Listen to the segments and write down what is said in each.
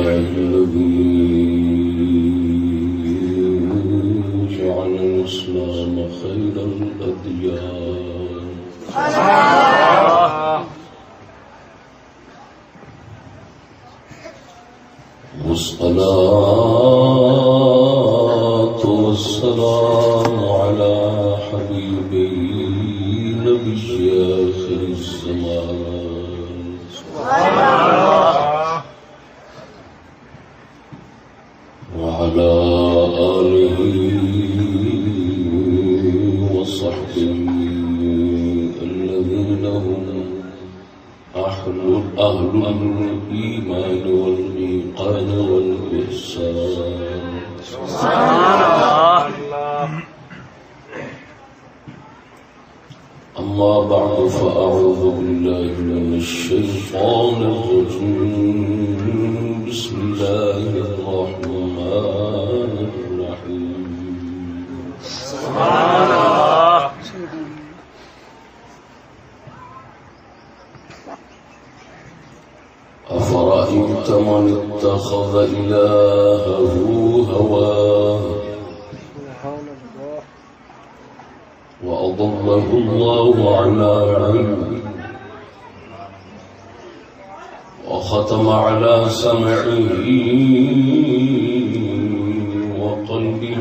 الذي جعل الإسلام خير الأديان والصلاة والسلام على حبيبه نبي آخر الزمان وعلى آله وصحبه الذين هم أهل الإيمان والإيقان والإحسان أما بعد فأعوذ بالله من الشيطان الرجيم بسم الله الرحمن الرحيم سبحان الله أفرأيت من اتخذ إلهه هواه وأضله الله على علم وختم على سمعه وقلبه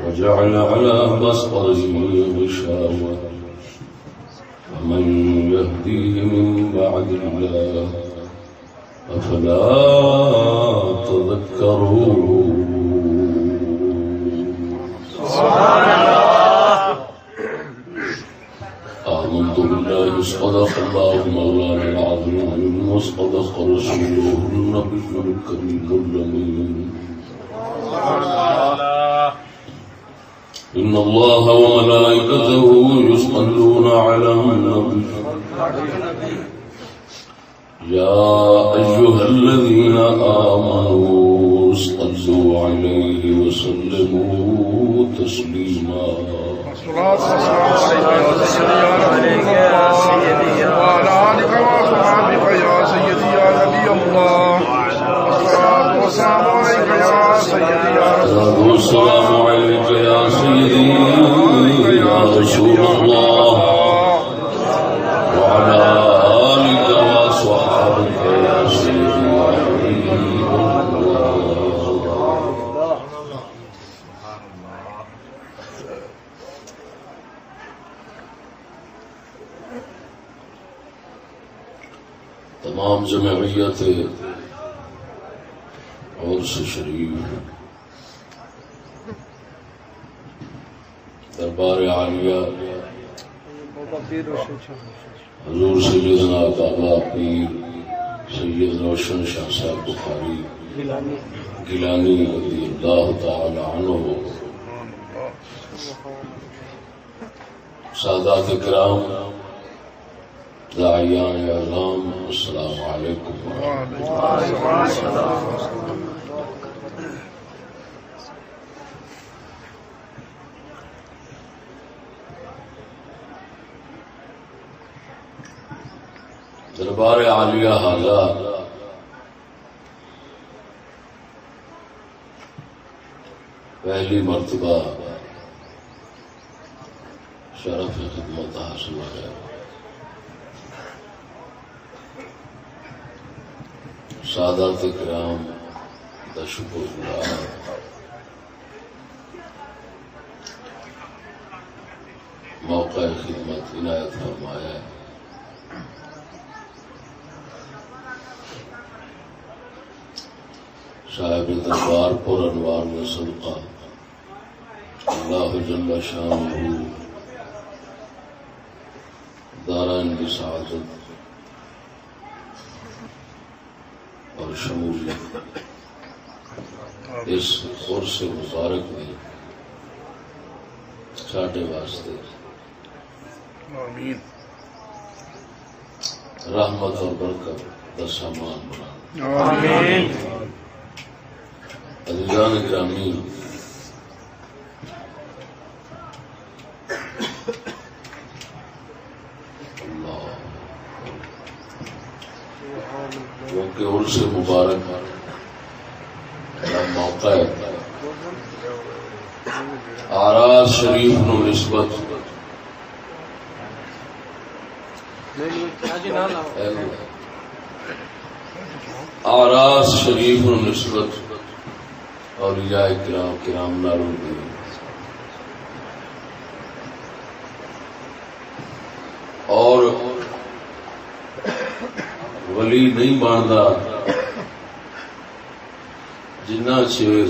وجعل على بصره غشاوة ومن يهديه من بعد الله أفلا تذكرون آمنت بالله صدق الله مولانا العظيم وصدق رسوله النبي الكريم الأمين إن الله وملائكته يصلون على النبي يا أيها الذين آمنوا صلوا عليه وسلموا تسليما وعلى آلك وأصحابك يا سيدي يا نبي الله والسلام عليك يا سيدي يا رسول الله والسلام عليك يا سيدي يا رسول الله وعلى آلك وأصحابك يا سيدي يا حبيب الله تمام جمعیت اور سے شریف دربار عالیہ حضور سیدنا بابا پیر سید روشن شاہ صاحب بخاری گیلانی رضی اللہ تعالی عنہ سادات کرام داعیان اعظام السلام علیکم دربار عالیہ حاضر پہلی مرتبہ شرف خدمت حاصل ہے سادات کرام دا شکر گزار موقع خدمت عنایت فرمایا ہے صاحب دربار پر انوار میں صدقہ اللہ جل شانہ دارین کی سعادت اور شمولیت اس عرص مبارک میں ساڈے واسطے آمین رحمت اور برکت کا سامان بنا آمین عزیزان گرامی اللہ کیونکہ عرس مبارک کا موقع ہے. آراز شریف نو نسبت آراز شریف نو نسبت اولیاء کرام نالوں دی اور ولی نہیں بنتا جنہ چیر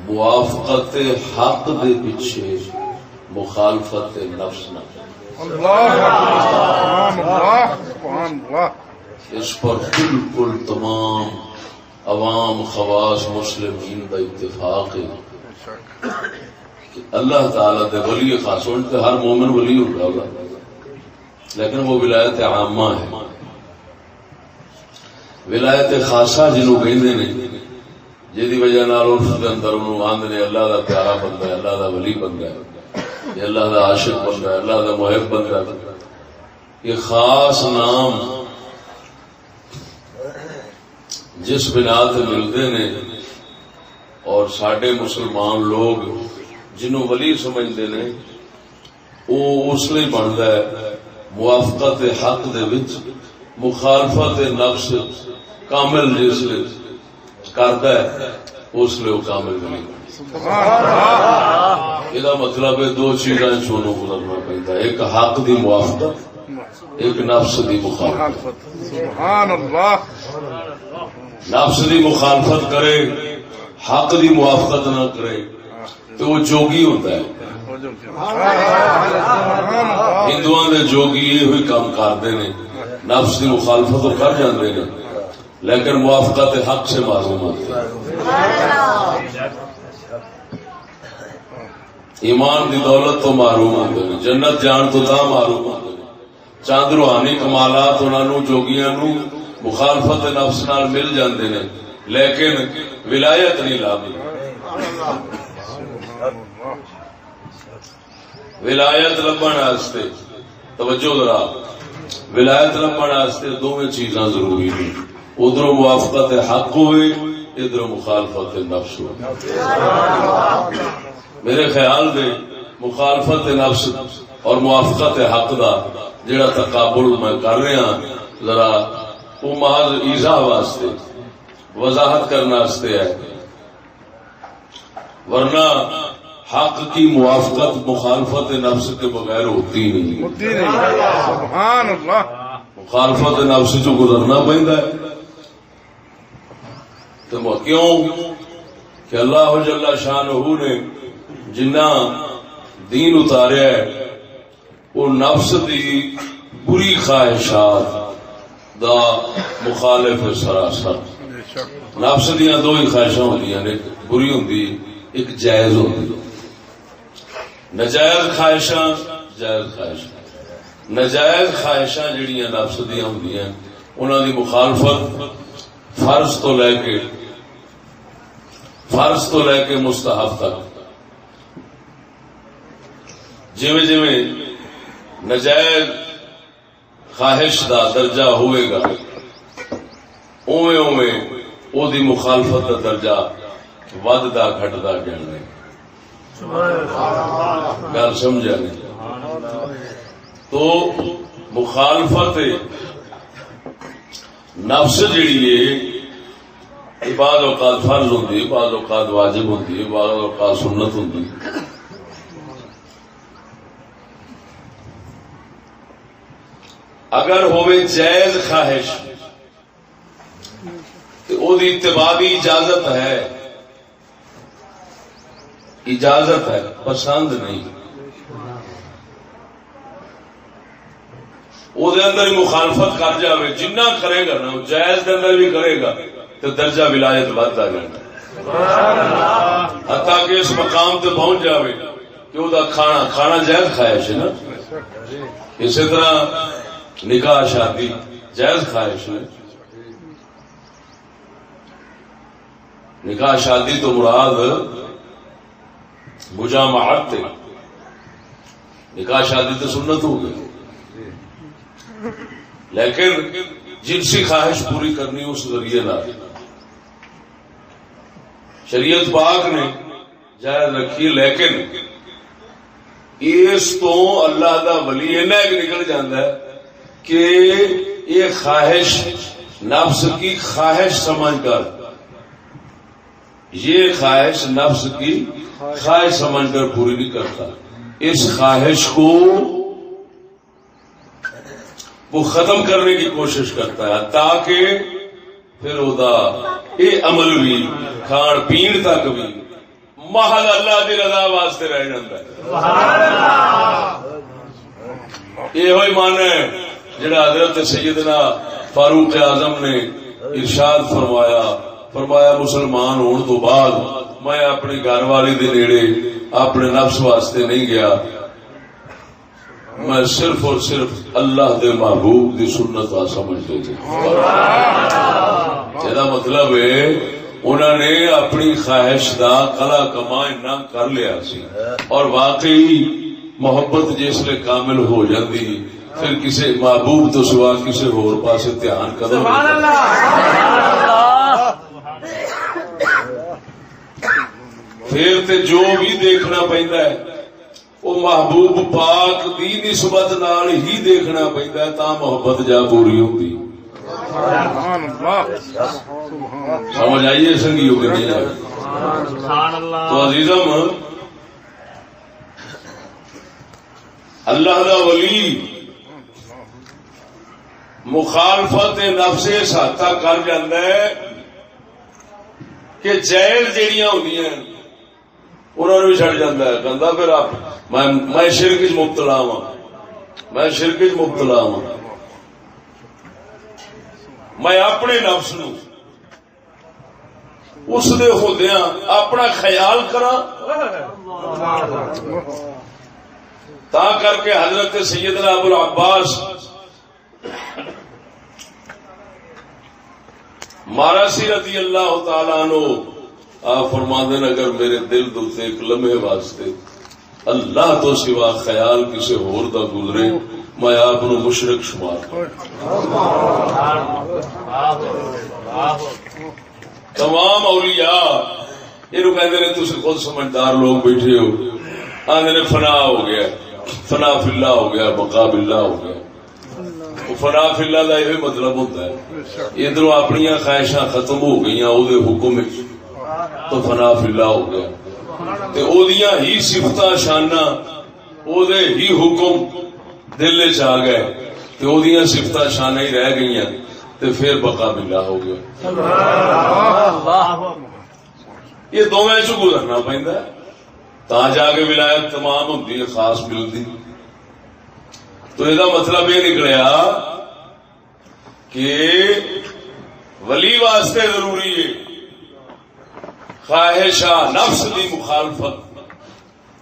موافقت حق دے پیچھے مخالفت نفس نہ. اس پر بالکل تمام عوام خواص مسلمین کا اتفاق ہے کہ اللہ تعالی دے ولی خاص ہوتے ہر مومن ولی ہوگا لیکن وہ ولایت عامہ ہے. ولایت خاصہ جنہوں کہندے نے جی وجہ اس کے اندر آدھے نے اللہ کا پیارا بندہ ہے, اللہ کا ولی بندہ ہے, یہ اللہ کا عاشق بندہ ہے, اللہ کا محب بندہ ہے. یہ خاص نام جس بنا سے ملتے ہیں اور سڈے مسلمان لوگ جنہوں ولی سمجھتے ہیں وہ اس لیے بنتا ہے موافقت حق دے وچ مخالفت نفس کامل جس لیے کرتا ہے اس لیے وہ کامل نہیں. یہ مطلب ہے دو چیزاں چونوں گزرنا پڑتا ہے, ایک حق دی موافقت, ایک نفس دی مخالفت. سبحان اللہ. نفس دی مخالفت کرے حق دی موافقت نہ کرے تو وہ جوگی ہوتا ہے. ہندوؤں دے جوگی یہ ہوئی کام کرتے ہیں, نفس دی مخالفت تو کر جاندے ہیں لیکن موافقت حق سے معلوم ہوتی ہے. ایمان دی دولت تو معلوم ہوتے ہیں, جنت جان تو تا معلوم ہوتے ہیں, چاند روحانی کمالات انہوں جوگیاں نو مخالفت نفس نال مل جاندے نے لیکن ولایت نہیں لابی. ولایت لبن واسطے توجہ ذرا, ولایت لبن واسطے دونوں چیزاں ضروری ہیں, ادھر موافقت حق ہوئے ادھر مخالفت نفس ہوئے. میرے خیال دے مخالفت نفس اور موافقت حق دا جڑا تقابل میں کر رہا ذرا وہ محض ایضاح واسطے وضاحت کرنے واسطے ہے, ورنہ حق کی موافقت مخالفت نفس کے بغیر ہوتی نہیں. سبحان اللہ. مخالفت نفس جو گزرنا پڑتا ہے تو کیوں کہ اللہ جل شانہ نے جنہ دین اتاریا ہے وہ نفس دی بری خواہشات دا مخالف سراسر. نفس دیاں دو ہی خواہشاں ہوندی ہیں, ایک بری ہوندی ایک جائز ہوندی. نجائز خواہشاں جائز خواہشاں, نجائز خواہشاں جڑیاں نفس دیاں ہوندیاں انہاں دی مخالفت فرض تو لے کے مستحب تک. جویں جویں نجائز خواہش دا درجہ ہوئے گا اویں اویں او دی مخالفت دا درجہ وددا گھٹدا جانا. گل سمجھا نہیں؟ تو مخالفت نفس جڑی ہے بعض اوقات فرض ہوندی ہے, بعض اوقات واجب ہوندی ہے, بعض اوقات سنت ہوندی ہے. اگر ہوئے جائز خواہش تو او دی اتباع دی اجازت ہے, پسند نہیں. او دے اندر مخالفت کر جاوے جنہ کرے گا نا جائز دے اندر بھی کرے گا تو درجہ ولایت بڑھتا جانا, حتیٰ کہ اس مقام تے پہنچ جاوے کہ او دا کھانا جائز خواہش ہے نا. اسی طرح نکاح شادی جائز خواہش ہے. نکاح شادی تو مراد مجامعت تے نکاح شادی تو سنت ہو گئی، لیکن جنسی خواہش پوری کرنی اس ذریعے نہ شریعت پاک نے جائز رکھی، لیکن اس تو اللہ دا ولی اینا ایک نکل جاندہ ہے کہ یہ خواہش نفس کی خواہش سمجھ کر، یہ خواہش نفس کی خواہش سمجھ کر پوری نہیں کرتا، اس خواہش کو وہ ختم کرنے کی کوشش کرتا ہے تاکہ پھر یہ عمل بھی کھان پین تک بھی محض اللہ کی رضا واسطے رہ جاتا ہے۔ یہ ہوئی مان ہے جڑا حضرت سیدنا فاروق اعظم نے ارشاد فرمایا مسلمان ہونے تو بعد میں اپنی گھر والی دے نیڑے اپنے نفس واسطے نہیں گیا، میں صرف اور صرف اللہ دے محبوب دی سنت آ سمجھتے تھے۔ یہ مطلب ہے انہوں نے اپنی خواہش دا کلا کما اتنا کر لیا سی، اور واقعی محبت جس لئے کامل ہو جاندی پھر کسی محبوب تو سوا کسی اور پاسے دھیان قدم پھر تے جو بھی دیکھنا پہندا ہے وہ محبوب پاک دی نسبت نال ہی دیکھنا پہندا ہے تا محبت جا پوری ہوندی۔ سمجھ آئیے سنگیوں کے نہیں آئی؟ تو عزیزم اللہ دا ولی مخالفت نفس اس حد تک کر جاندہ ہے کہ جائز جیڑیاں ہوندیاں انہوں نے بھی چھڑ جاندہ ہے، کہندا پھر آپ میں شرک وچ مبتلا ہوں، میں شرک وچ مبتلا ہوں، میں اپنے نفس نو اس دے ہوندیاں اپنا خیال کراں، تا کر کے حضرت سیدنا ابو العباس ماراسی رضی اللہ تعالیٰ عنہ آپ فرماندے ہیں اگر میرے دل دوتے ایک لمحے واسطے اللہ تو سوا خیال کسی اور دا گزرے میں آپ نو مشرک شمار تمام اولیاء یہ کہتے ہیں تم خود سمجھدار لوگ بیٹھے ہو، آندے نے فنا ہو گیا، فنا فی اللہ ہو گیا، بقا باللہ ہو گیا۔ فنا فی اللہ دا یہ مطلب ہوتا ہے ادھر اپنی خواہشاں ختم ہو گئی او دے حکم تو فنا فی اللہ ہو گیا، تے او دیاں ہی صفتاں شاناں او دے ہی حکم دل چ آ گئے تے او دیاں صفتاں شاناں ہی رہ گئیاں تے پھر بقا باللہ ہو گیا۔ یہ دونوں چ گزرنا پہندا ہے تا جا کے ولایت تمام ہوندی ہے، خاص ملتی۔ تو یہ مطلب یہ نکلیا کہ ولی واسطے ضروری ہے خواہشہ نفس دی مخالفت،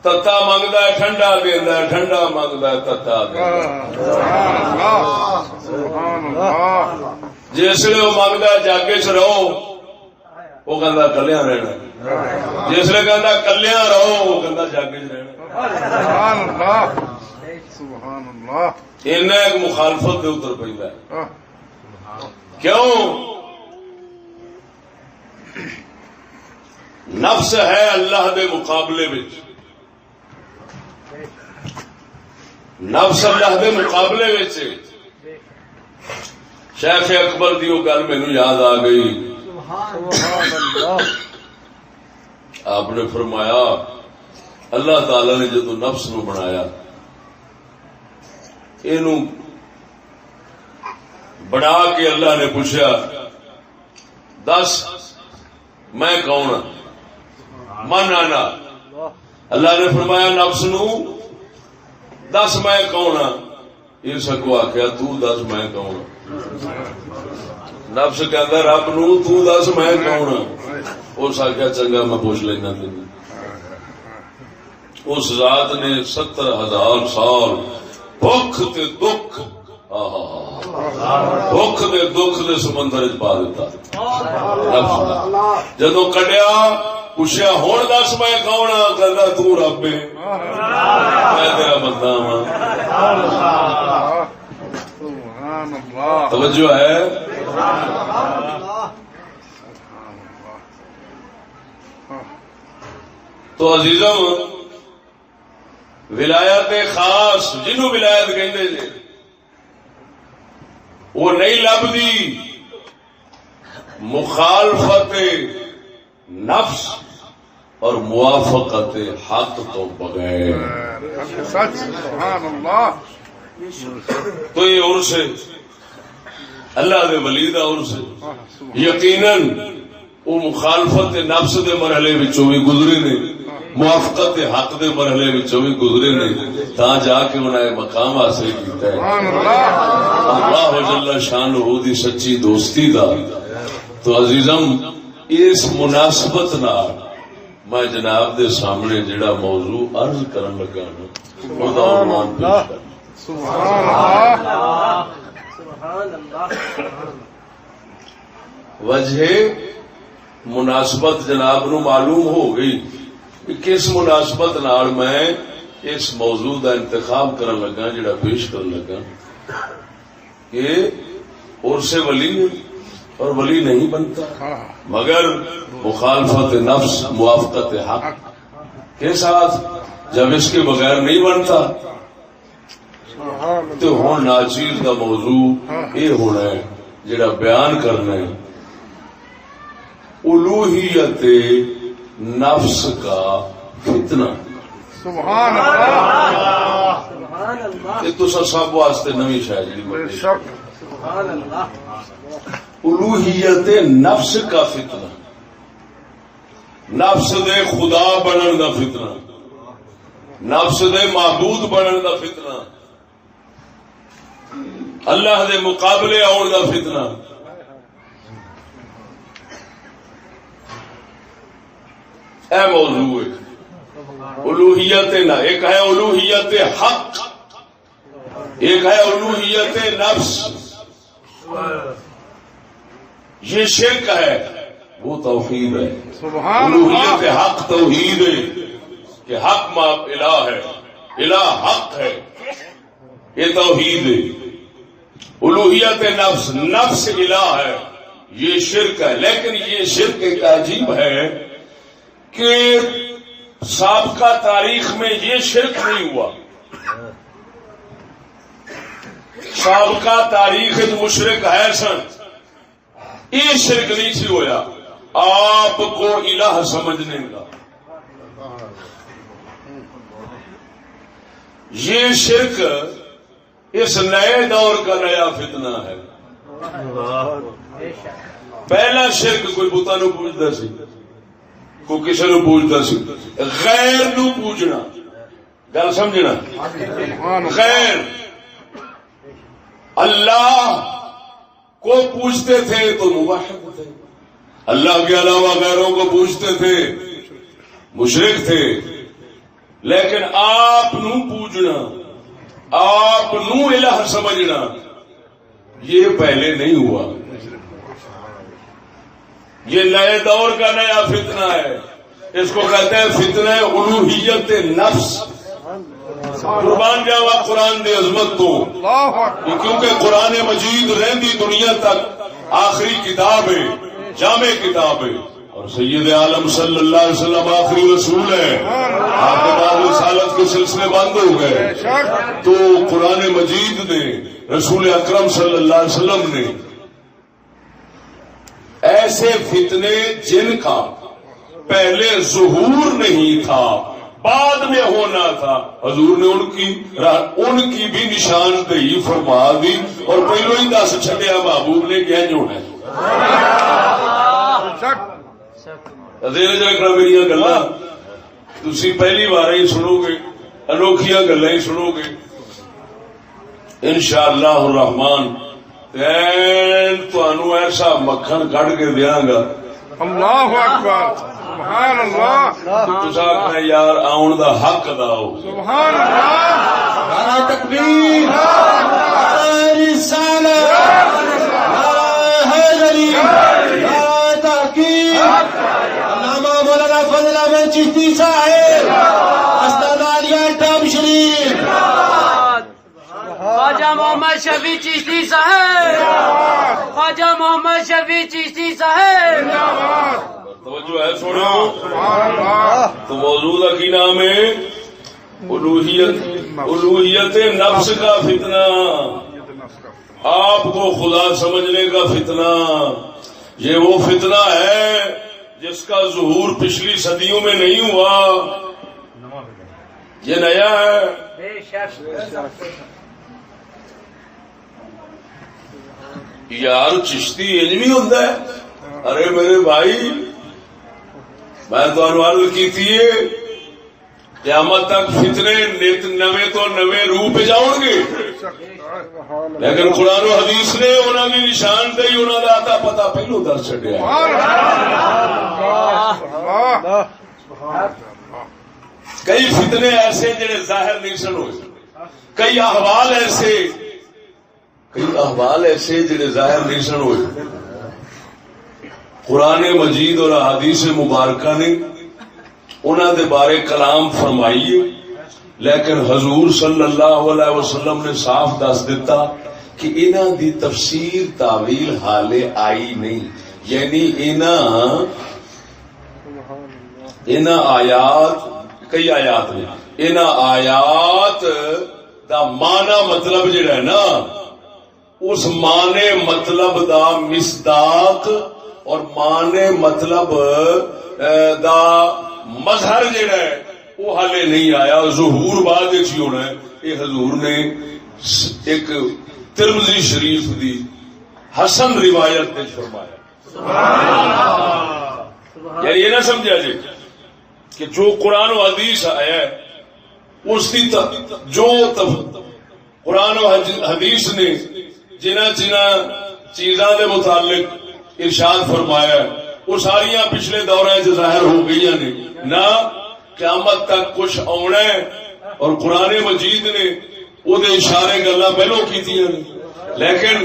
تتا منگدا ہے ٹھنڈا دیندا ہے، ٹھنڈا منگدا ہے تتا دیندا ہے۔ جس لئے وہ منگدا ہے جاگے چ رہو وہ کہندا کلیاں رہنا، جس لئے کہندا کلیاں رہو وہ کہندا جاگے چ رہنا۔ ایک مخالفت دے اتر پہندا ہے، کیوں؟ نفس ہے اللہ دے مقابلے وچ، نفس اللہ دے مقابلے وچ۔ شیخ اکبر دی وہ گل مینوں یاد آ گئی، آپ نے فرمایا اللہ تعالی نے جدو نفس نو بنایا اینو بنا کے اللہ نے پوچھا دس میں کون ہوں، من آنا۔ اللہ نے فرمایا نفس نو دس میں کون ہوں، یہ سکو آخیا تو دس میں کون ہوں۔ نفس کہتا رب نو تو دس میں کون ہوں، اس آخیا چنگا میں پوچھ لینا تین۔ اس ذات نے 70,000 سال بخ تے دکھ بخ دے دکھ دے سمندر چ پا دیتا، جدو کڈیا پوچھا ہوں دس میں کون ہاں؟ کہتا تو رب ہے، میں تیرا بندہ ہاں۔ توجہ ہے؟ تو عزیزم ولایت خاص جنہوں ولایت کہندے جے وہ نہیں لبدی مخالفت نفس اور موافقت حق تو بغیر۔ سچ سبحان اللہ۔ تو یہ عرص اللہ دے ولی دا عرص یقیناً وہ مخالفت نفس دے مرحلے وچوں بھی گزرے نے، موافقت حق دے مرحلے وچوں بھی گزرے نے، تاں جا کے انہاں مقام حاصل کیتا ہے اللہ جل شانہ دی سچی دوستی دا۔ تو عزیزم اس مناسبت نال میں جناب دے سامنے جڑا موضوع عرض کرن لگا نا خدا عنوان پیش کر۔ سبحان اللہ۔ وجہ مناسبت جناب نو معلوم ہو گئی کہ کس مناسبت نال میں اس موضوع دا انتخاب کرن لگا جڑا پیش کرن لگا کہ عرص ولی اور ولی نہیں بنتا مگر مخالفت نفس موافقت حق کے ساتھ، جب اس کے بغیر نہیں بنتا تو ہوں ناچیز کا موضوع یہ ہونا ہے جڑا بیان کرنا ہے الوہیت نفس کا فتنہ۔ سبحان اللہ۔ یہ تو سب واسطے نوی شاید الوہیت نفس کا فتنہ، نفس دے خدا بنن دا فتنہ، نفس دے معبود بنن دا فتنہ، اللہ دے مقابلے آن دا فتنہ۔ اے موضوع ہے الوہیت نہ، ایک ہے الوہیت حق، ایک ہے الوہیت نفس۔ یہ شرک ہے، وہ توحید ہے۔ الوہیت حق توحید ہے کہ حق ماں الہ ہے، الہ حق ہے، یہ توحید ہے۔ الوہیت نفس، نفس الہ ہے، یہ شرک ہے۔ لیکن یہ شرک ایک عجیب ہے کہ سابقہ تاریخ میں یہ شرک نہیں ہوا، سابقہ تاریخ مشرک ہے سن، یہ شرک نہیں سی ہویا آپ کو الہ سمجھنے کا۔ یہ شرک اس نئے دور کا نیا فتنہ ہے۔ پہلا شرک کوئی بتاں نو پوجدا سی، کوئی کسی نو پوجدا سی، غیر نو پوجنا، گل سمجھنا، غیر اللہ کو پوجتے تھے تو موحد تھے، اللہ کے علاوہ غیروں کو پوجتے تھے مشرک تھے۔ لیکن آپ نو پوجنا، آپ نو الہ سمجھنا، یہ پہلے نہیں ہوا، یہ نئے دور کا نیا فتنہ ہے۔ اس کو کہتے ہیں فتنہ الوہیت نفس۔ قربان جاوا قرآن دی عظمت تو، کیونکہ قرآن مجید رہندی دنیا تک آخری کتاب ہے، جامع کتاب ہے، اور سید عالم صلی اللہ علیہ وسلم آخری رسول ہے۔ آپ کے بعد رسالت کے سلسلے بند ہو گئے تو قرآن مجید نے، رسول اکرم صلی اللہ علیہ وسلم نے ایسے فتنے جن کا پہلے ظہور نہیں تھا، بعد میں ہونا تھا، حضور نے ان کی بھی نشاندہی فرما دی اور پہلو ہی دس چھڈیا محبوب نے کیا ہونا ہے۔ رکھنا میری گلا تھی پہلی بار ہی سنو گے، انوکھیاں گلا ہی سنو گے انشاءاللہ الرحمن۔ تنوع ایسا مکھن کٹ کے دیا گا، اللہ اکبر، سبحان اللہ۔ آخنا یار آن دا حق داؤ، سبحان اللہ، نعرہ تکبیر، نعرہ رسالت، نعرہ حیدری، نعرہ تحقیق، علامہ مولانا چشتی صاحب استاداریہ ٹاپ شریف خواجہ محمد شفیع چشتی صاحب خواجہ محمد شفیع چشتی صاحب توجہ ہے سوڑو تو موضوع کا کی نام ہے الوہیت نفس کا فتنہ، آپ کو خدا سمجھنے کا فتنہ۔ یہ وہ فتنہ ہے جس کا ظہور پچھلی صدیوں میں نہیں ہوا، یہ نیا ہے۔ یار چشتی علمی ہوتا ہے؟ ارے میرے بھائی میں تو عرض کی تھی قیامت تک فتنے نت نوے تو نوے روح پہ جاؤ گے، لیکن قرآن و حدیث نے انہوں نے نشاندہی انہوں نے آتا پتا پہلو دس چڈیا۔ کئی فتنے ایسے جڑے ظاہر نہیں سن ہوئے، کئی احوال ایسے جڑے ظاہر نہیں سن ہوئے۔ قرآن مجید اور احادیث مبارکہ نے انہوں دے بارے کلام فرمائیے، لیکن حضور صلی اللہ علیہ وسلم نے صاف دس دیتا کہ انہوں دی تفسیر تعویل حالے آئی نہیں، یعنی انہاں آیات کئی آیات نے انہاں آیات دا معنی مطلب جڑا ہے نا، اس معنی مطلب دا مصداق اور معنی مطلب دا مظہر جڑا ہے وہ حالے نہیں آیا، ظہور بعد ہی ہونا ہے۔ یہ حضور نے ایک ترمذی شریف دی حسن روایت نے فرمایا، یعنی یہ نہ سمجھا جی کہ جو قرآن و حدیث آیا ہے اس کی جو قرآن و حدیث نے جنہ چیزاں دے متعلق ارشاد فرمایا ہے وہ ساریاں پچھلے دورے سے ظاہر ہو گئی نے، نہ قیامت تک کچھ آنا ہے۔ اور قرآن مجید نے وہ اشارے گلا پہلو کی، لیکن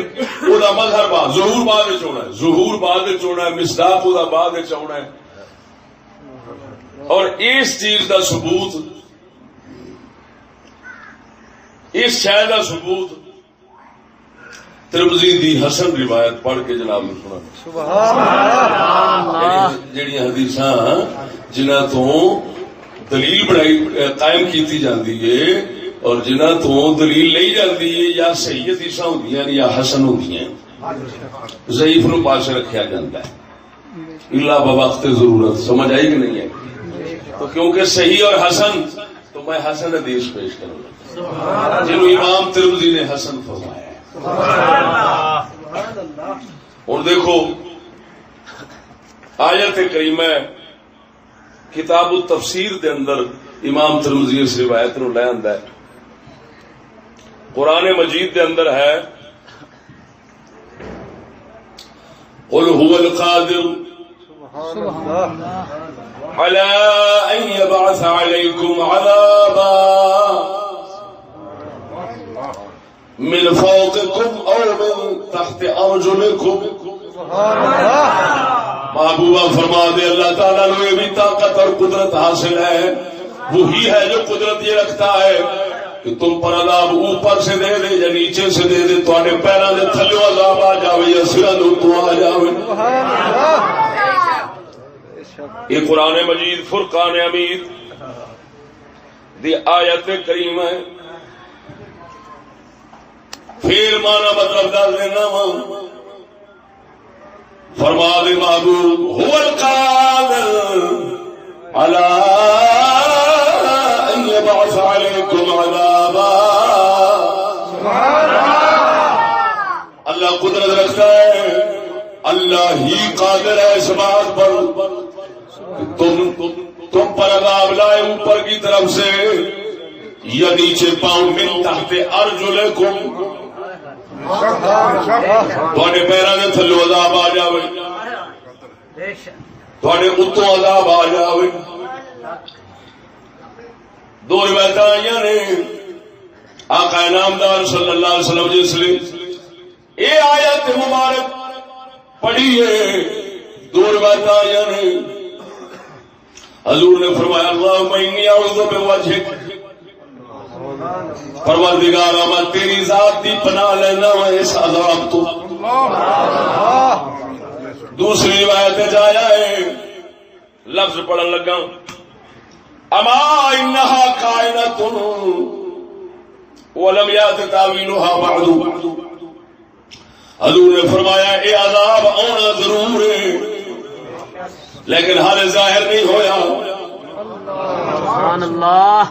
وہ مظہر بعد ظہور بعد ہونا ہے، ظہور بعد ہونا ہے، مصداق وہ بعد ہونا ہے۔ اور اس چیز کا ثبوت، اس شے کا ثبوت ترمذی دی حسن روایت پڑھ کے جناب نے سنا، جڑی حدیثاں جنہ تو دلیل بنائی قائم کیتی جاندی ہے اور جنہ تو دلیل لئی جاندی ہے، یا صحیح حدیثاں ہوندیاں یا حسن ہوندیاں، ضعیف نو پاس رکھیا جاندا ہے الا بوقت ضرورت۔ سمجھ آئی کہ نہیں ہے؟ تو کیونکہ صحیح اور حسن، تو میں حسن حدیث پیش کروں گا جنہوں امام ترمذی نے حسن فرمایا ہے۔ اور دیکھو آیت کریمہ کتاب التفسیر دے اندر امام ترمذی اس روایت نو لے آندا ہے، قرآن مجید دے اندر ہے قل هو القادر على ان يبعث عليكم عذابا من فوقكم او من تحت ارجلكم۔ محبوبہ فرما دے اللہ تعالیٰ نے یہ بھی طاقت اور قدرت حاصل ہے، وہی ہے جو قدرت یہ رکھتا ہے کہ تم پر عذاب اوپر سے دے دے یا نیچے سے دے دے، تواڈے پیراں دے تھلے عذاب آ جاوے یا سراں دے اوپر آ جاوے۔ یہ قرآن مجید فرقان حمید دی آیت کریمہ ہے۔ پھر مانا مطلب ڈال دینا وا، فرما دے محبوب هو القادر على ان يبعث عليكم عذابا۔ اللہ قدرت رکھتا ہے، اللہ ہی قادر ہے اس بات پر تم پر عذاب لائے اوپر کی طرف سے یا نیچے پاؤں، من تحت ارجلکم، تھوڑے پیراں دے تھلے عذاب آ جاوے، تھوڑے اتوں عذاب آ جاوے۔ دو روایتاں آئیاں نے، آقا انعامدار صلی اللہ علیہ وسلم جس لیے یہ آیت مبارک پڑھی ہے، دو روایتاں آئیاں نے، حضور نے فرمایا اللہم انی اعوذ بوجہک، پروردگارا میں تیری ذات دی پناہ لینا میں اس عذاب تو. دوسری روایت آیا ہے لفظ پڑھن لگا اما انہا کائنۃ ولم یات تاویلھا بعد. حضور نے فرمایا اے عذاب آنا ضرور ہے لیکن حال ظاہر نہیں ہویا. سبحان اللہ.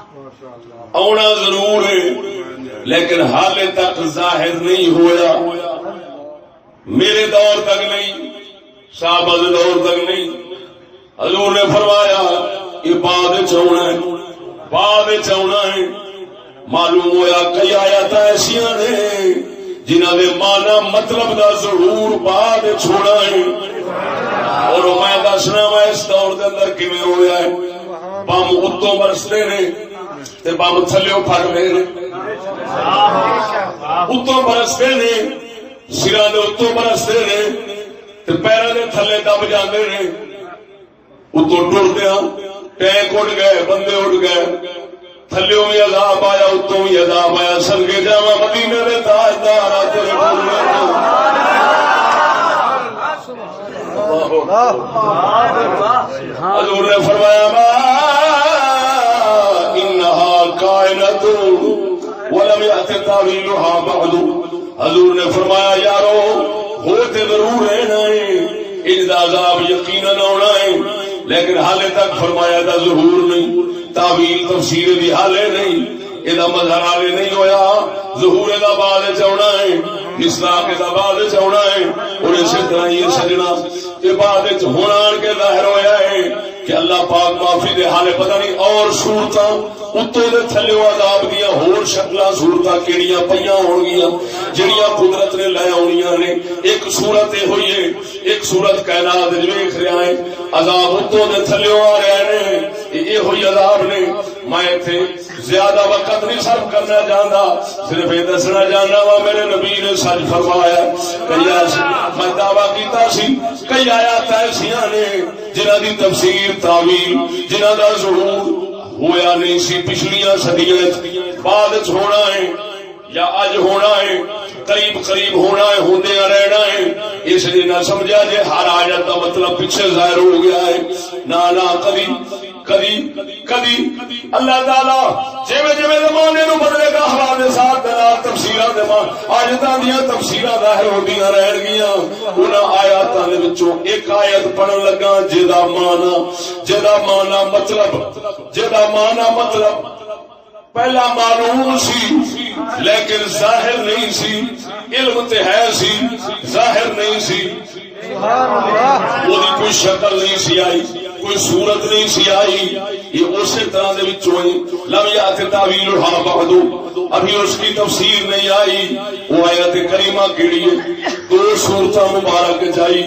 آنا ضرور ہے لیکن حال تک ظاہر نہیں ہویا. میرے دور تک نہیں، صحابہ کے دور تک نہیں. حضور نے فرمایا یہ بعد چونا ہے، بعد چونا ہے. معلوم ہویا کئی آیات ایسیاں نے جنہاں دے معنی مطلب دا ضرور بعد چھوڑا ہے. اور میں دسنا میں اس دور کے اندر کیویں ہویا ہے. بم اتوں برستے نے تے بم تھلیوں پھٹدے نے، اتوں برستے نے سراں دے اتوں برستے نے تے پیراں دے تھلے دب جاندے نے. اتوں ٹردیاں ٹینک اڑ گئے، بندے اڑ گئے، تھلیوں بھی عذاب آیا اتوں بھی عذاب آیا. سدکے جاواں مدینے دے تاجدار تیرے حضور نے فرمایا ما انہا کائنۃ ولم یأت تاویلھا بعد. حضور نے فرمایا یارو ہوتے ضرور ہے ان دا عذاب یقیناً آنا ہے لیکن حالے تک فرمایا دا ظہور نہیں، تعویل تفسیر دی حالے نہیں، یہ مظہر حالے نہیں ہویا. ظہور دا بعد چاہنا ہے، اصلاح دا بعد چاہنا ہے. اور اسی طرح یہ سجنا یہ بعد ہونا کے ظاہر ہویا ہے کہ اللہ پاک معافی دے حالے پتہ نہیں اور صورتاں اتوں دے تھلے عذاب دیا ہور شکلاں صورتاں کیڑیاں پیاں ہون گیاں جڑیاں قدرت نے لے آنیاں نے. ایک صورت یہ ہوئی ہے، ایک صورت کائنات ویکھ رہا ہے عذاب اتوں دے تھلے آ رہے نے، یہ ہوئی عذاب نے. میں ایتھے زیادہ وقت نہیں صرف کرنا چاہتا، صرف یہ دسنا چاہنا وا میرے نبی نے سچ فرمایا. کئی میں دعویٰ کیتا سی کئی آیات ایسیاں نے جنہاں دی تفسیر تعویل جنہاں دا ظہور ہویا نہیں سی پچھلیاں صدیاں بعد ہونا ہے یا اج ہونا ہے، قریب قریب ہونا ہے، ہوندے رہنا ہے. اس لیے نہ سمجھا جے ہر آیت کا مطلب پیچھے ظاہر ہو گیا ہے. نہ کبھی کبھی کبھی اللہ تعالی جویں جویں زمانے نو بدلے گا حوالے ساتھ تفسیراں دے اج تاں دیاں تفسیراں ظاہر ہوندیاں رہن گیاں. انہاں آیاتاں دے وچوں ایک آیت پڑھن لگا جدا معنی مطلب پہلا معلوم سی لیکن ظاہر نہیں سی. علم تے ہے سی ظاہر نہیں سی. کوئی شکل نہیں سی آئی، کوئی صورت نہیں سی آئی. یہ اسی طرح دے وچوں لم یات تاویلھا بعد، ابھی اس کی تفسیر نہیں آئی. وہ آیت کریمہ کیڑی ہے؟ دو صورتاں مبارک جائی.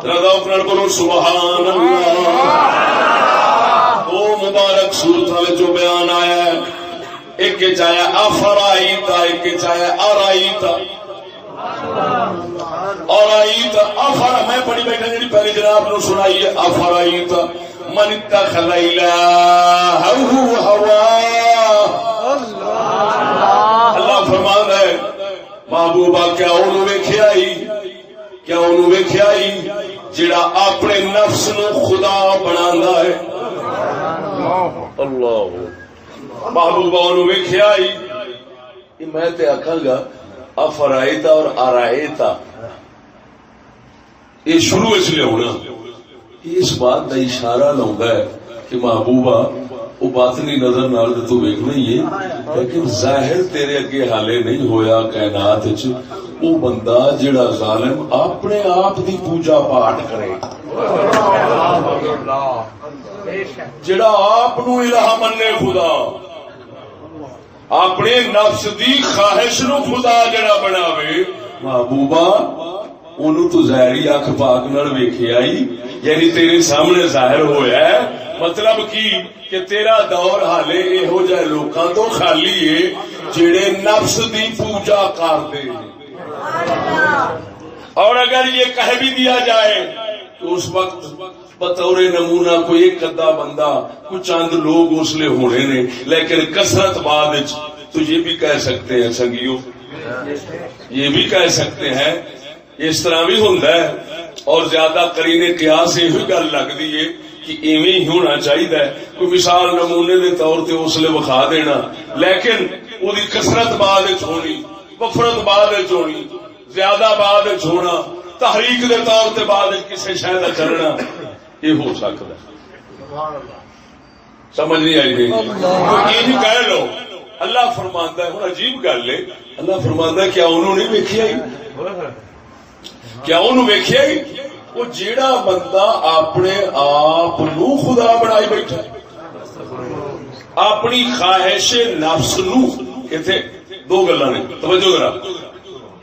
رضا اپنا بولو سبحان اللہ. وہ مبارک صورتاں جو بیان آیا ہے، ایک چاہے افرائیتا، ایک چاہے ارائیتا. ارائیتا افرا میں پڑھی بیٹھا جی پہلے جناب نو سنائی ہے. افرائیتا من اتخذ الہہ ہواہ. اللہ فرماتا ہے محبوبہ کیا انہوں ویکھیا ہی، کیا انہوں ویکھیا ہی جڑا اپنے نفس نو خدا بنانا ہے. اللہ محبوبہ انہوں ویکھیا ہی. میں تے آکھاں گا افرائیتا اور ارائیتا یہ شروع اس لیے ہونا اس بات کا اشارہ لاؤں ہے کہ محبوبہ وہ باطنی نظر نال تو ویکھنا ہی ہے لیکن ظاہر تیرے اگے حالے نہیں ہویا کائنات وچ. وہ بندہ جڑا ظالم اپنے آپ دی پوجا پاٹ کرے، جڑا آپ نو الہ منے خدا، اپنے نفس دی خواہش نو خدا جڑا بناوے، محبوبہ انہوں تو ظاہری اکھ پاک نال ویکھیا ہی، یعنی تیرے سامنے ظاہر ہویا ہے. مطلب کی کہ تیرا دور حالے یہو جہے لوکاں تو خالی ہے جڑے نفس دی پوجا کرتے ہیں. اور اگر یہ کہہ بھی دیا جائے تو اس وقت بطور نمونہ کوئی ایک ادھا بندہ کوئی چند لوگ اس لیے ہونے نے، لیکن کثرت بعد تو یہ بھی کہہ سکتے ہیں سنگیوں، یہ بھی کہہ سکتے ہیں اس طرح بھی ہوتا ہے، اور زیادہ قرینے قیاس یہ گل لگتی ہے کہ ایویں ہی ہونا چاہیے. کوئی مثال نمونے دے طور تے اس لیے وکھا دینا، لیکن وہی کثرت بعد ہونی، وفرت بعد ہونی، زیادہ بعد ہونا، تحریک دے طور تے بعد کسی شے دا کرنا، یہ ہو سکتا ہے. سمجھ نہیں آئی نہیں؟ یہ بھی کہہ لو اللہ فرماندا ہے. ہن عجیب گل ہے، اللہ فرماندا ہے کیا انہوں نے ویکھیا ہی؟ کیا انہوں ویکھیا ہی؟ وہ جیڑا بندہ اپنے آپ نو خدا بنائی بیٹھا، اپنی خواہش نفس نو، ایتھے دو گلاں نے توجہ ذرا.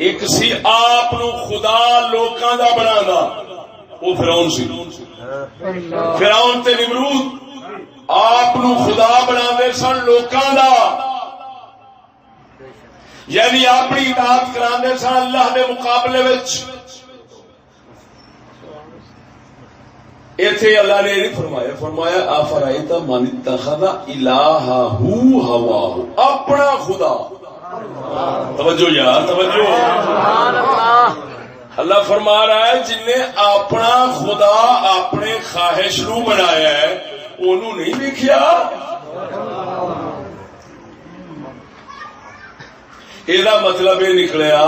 ایک سی آپ نو خدا لوکاں دا بنانا، وہ فرعون سی. فرعون تے نمرود آپ نو خدا بنا سن لوکاں دا، یعنی اپنی اطاعت کراندے سن اللہ دے مقابلے وچ. ایتھے اللہ نے نہیں فرمایا، فرمایا افرائیت من اتخذ الہہ ہواہ، اپنا خدا. توجہ یار توجہ، اللہ فرما رہا ہے جن نے اپنا خدا اپنے خواہش نو بنایا ہے انہوں نہیں دیکھیا. یہ مطلب یہ نکلیا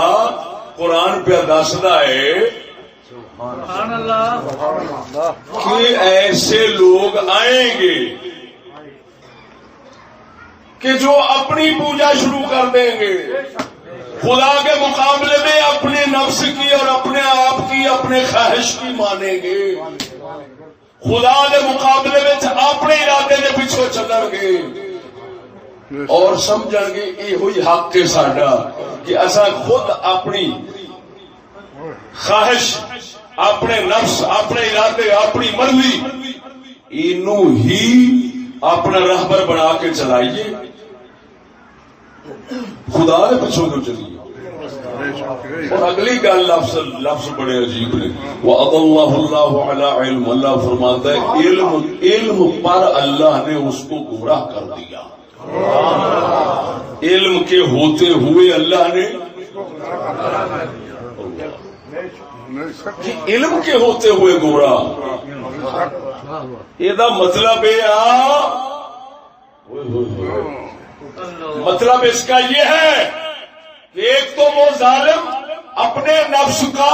قرآن پہ دسدا ہے کہ ایسے لوگ آئیں گے کہ جو اپنی پوجا شروع کر دیں گے، خدا کے مقابلے میں اپنے نفس کی اور اپنے آپ کی اپنے خواہش کی مانیں گے، خدا کے مقابلے میں اپنے ارادے کے پیچھے چلن گے اور سمجھن گے یہ ہوئی حق ہے ساڈا کہ اصا خود اپنی خواہش، اپنے نفس، اپنے ارادے، اپنی مرضی اینو ہی اپنا رہبر بنا کے چلائیے، خدا نے پیچھوں کیوں چلیے. اور اگلی گل لفظ بڑے عجیب نے، وَأَضَلَّهُ اللَّهُ عَلَىٰ عِلْمٍ، اللہ فرماتا ہے علم پر اللہ نے اس کو گمراہ کر دیا. علم کے ہوتے ہوئے اللہ نے، علم کے ہوتے ہوئے گمراہ. یہ مطلب مطلب اس کا یہ ہے کہ ایک تو وہ ظالم اپنے نفس کا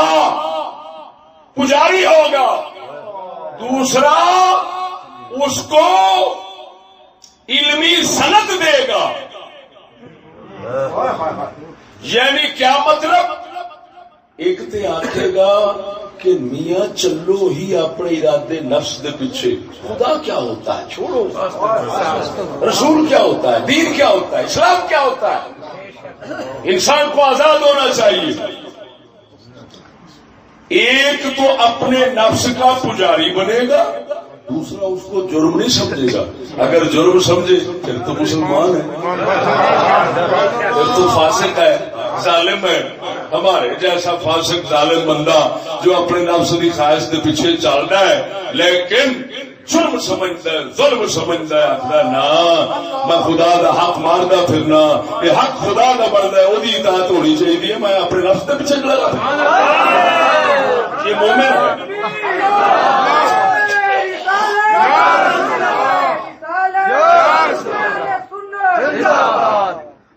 پجاری ہوگا، دوسرا اس کو علمی سند دے گا. یعنی کیا مطلب؟ ایک تے آکھے گا کہ میاں چلو ہی اپنے ارادے نفس دے پیچھے، خدا کیا ہوتا ہے چھوڑو، رسول کیا ہوتا ہے، دین کیا ہوتا ہے، اسلام کیا ہوتا ہے، انسان کو آزاد ہونا چاہیے. ایک تو اپنے نفس کا پجاری بنے گا، دوسرا اس کو جرم نہیں سمجھے گا. اگر جرم سمجھے پھر تو مسلمان ہے، پھر تو فاسق ہے، ظالم ہے. ہمارے جیسا فاسق ظالم بندہ جو اپنے نفس کی خواہش کے پیچھے چلتا ہے لیکن جرم سمجھتا ہے، ظلم سمجھتا ہے، آخر نہ میں خدا دا حق ماردا پھرنا، یہ حق خدا دا بنتا ہے، وہی اطاعت ہونی چاہیے، میں اپنے نفس کے پیچھے چلا یہ مومن ہے.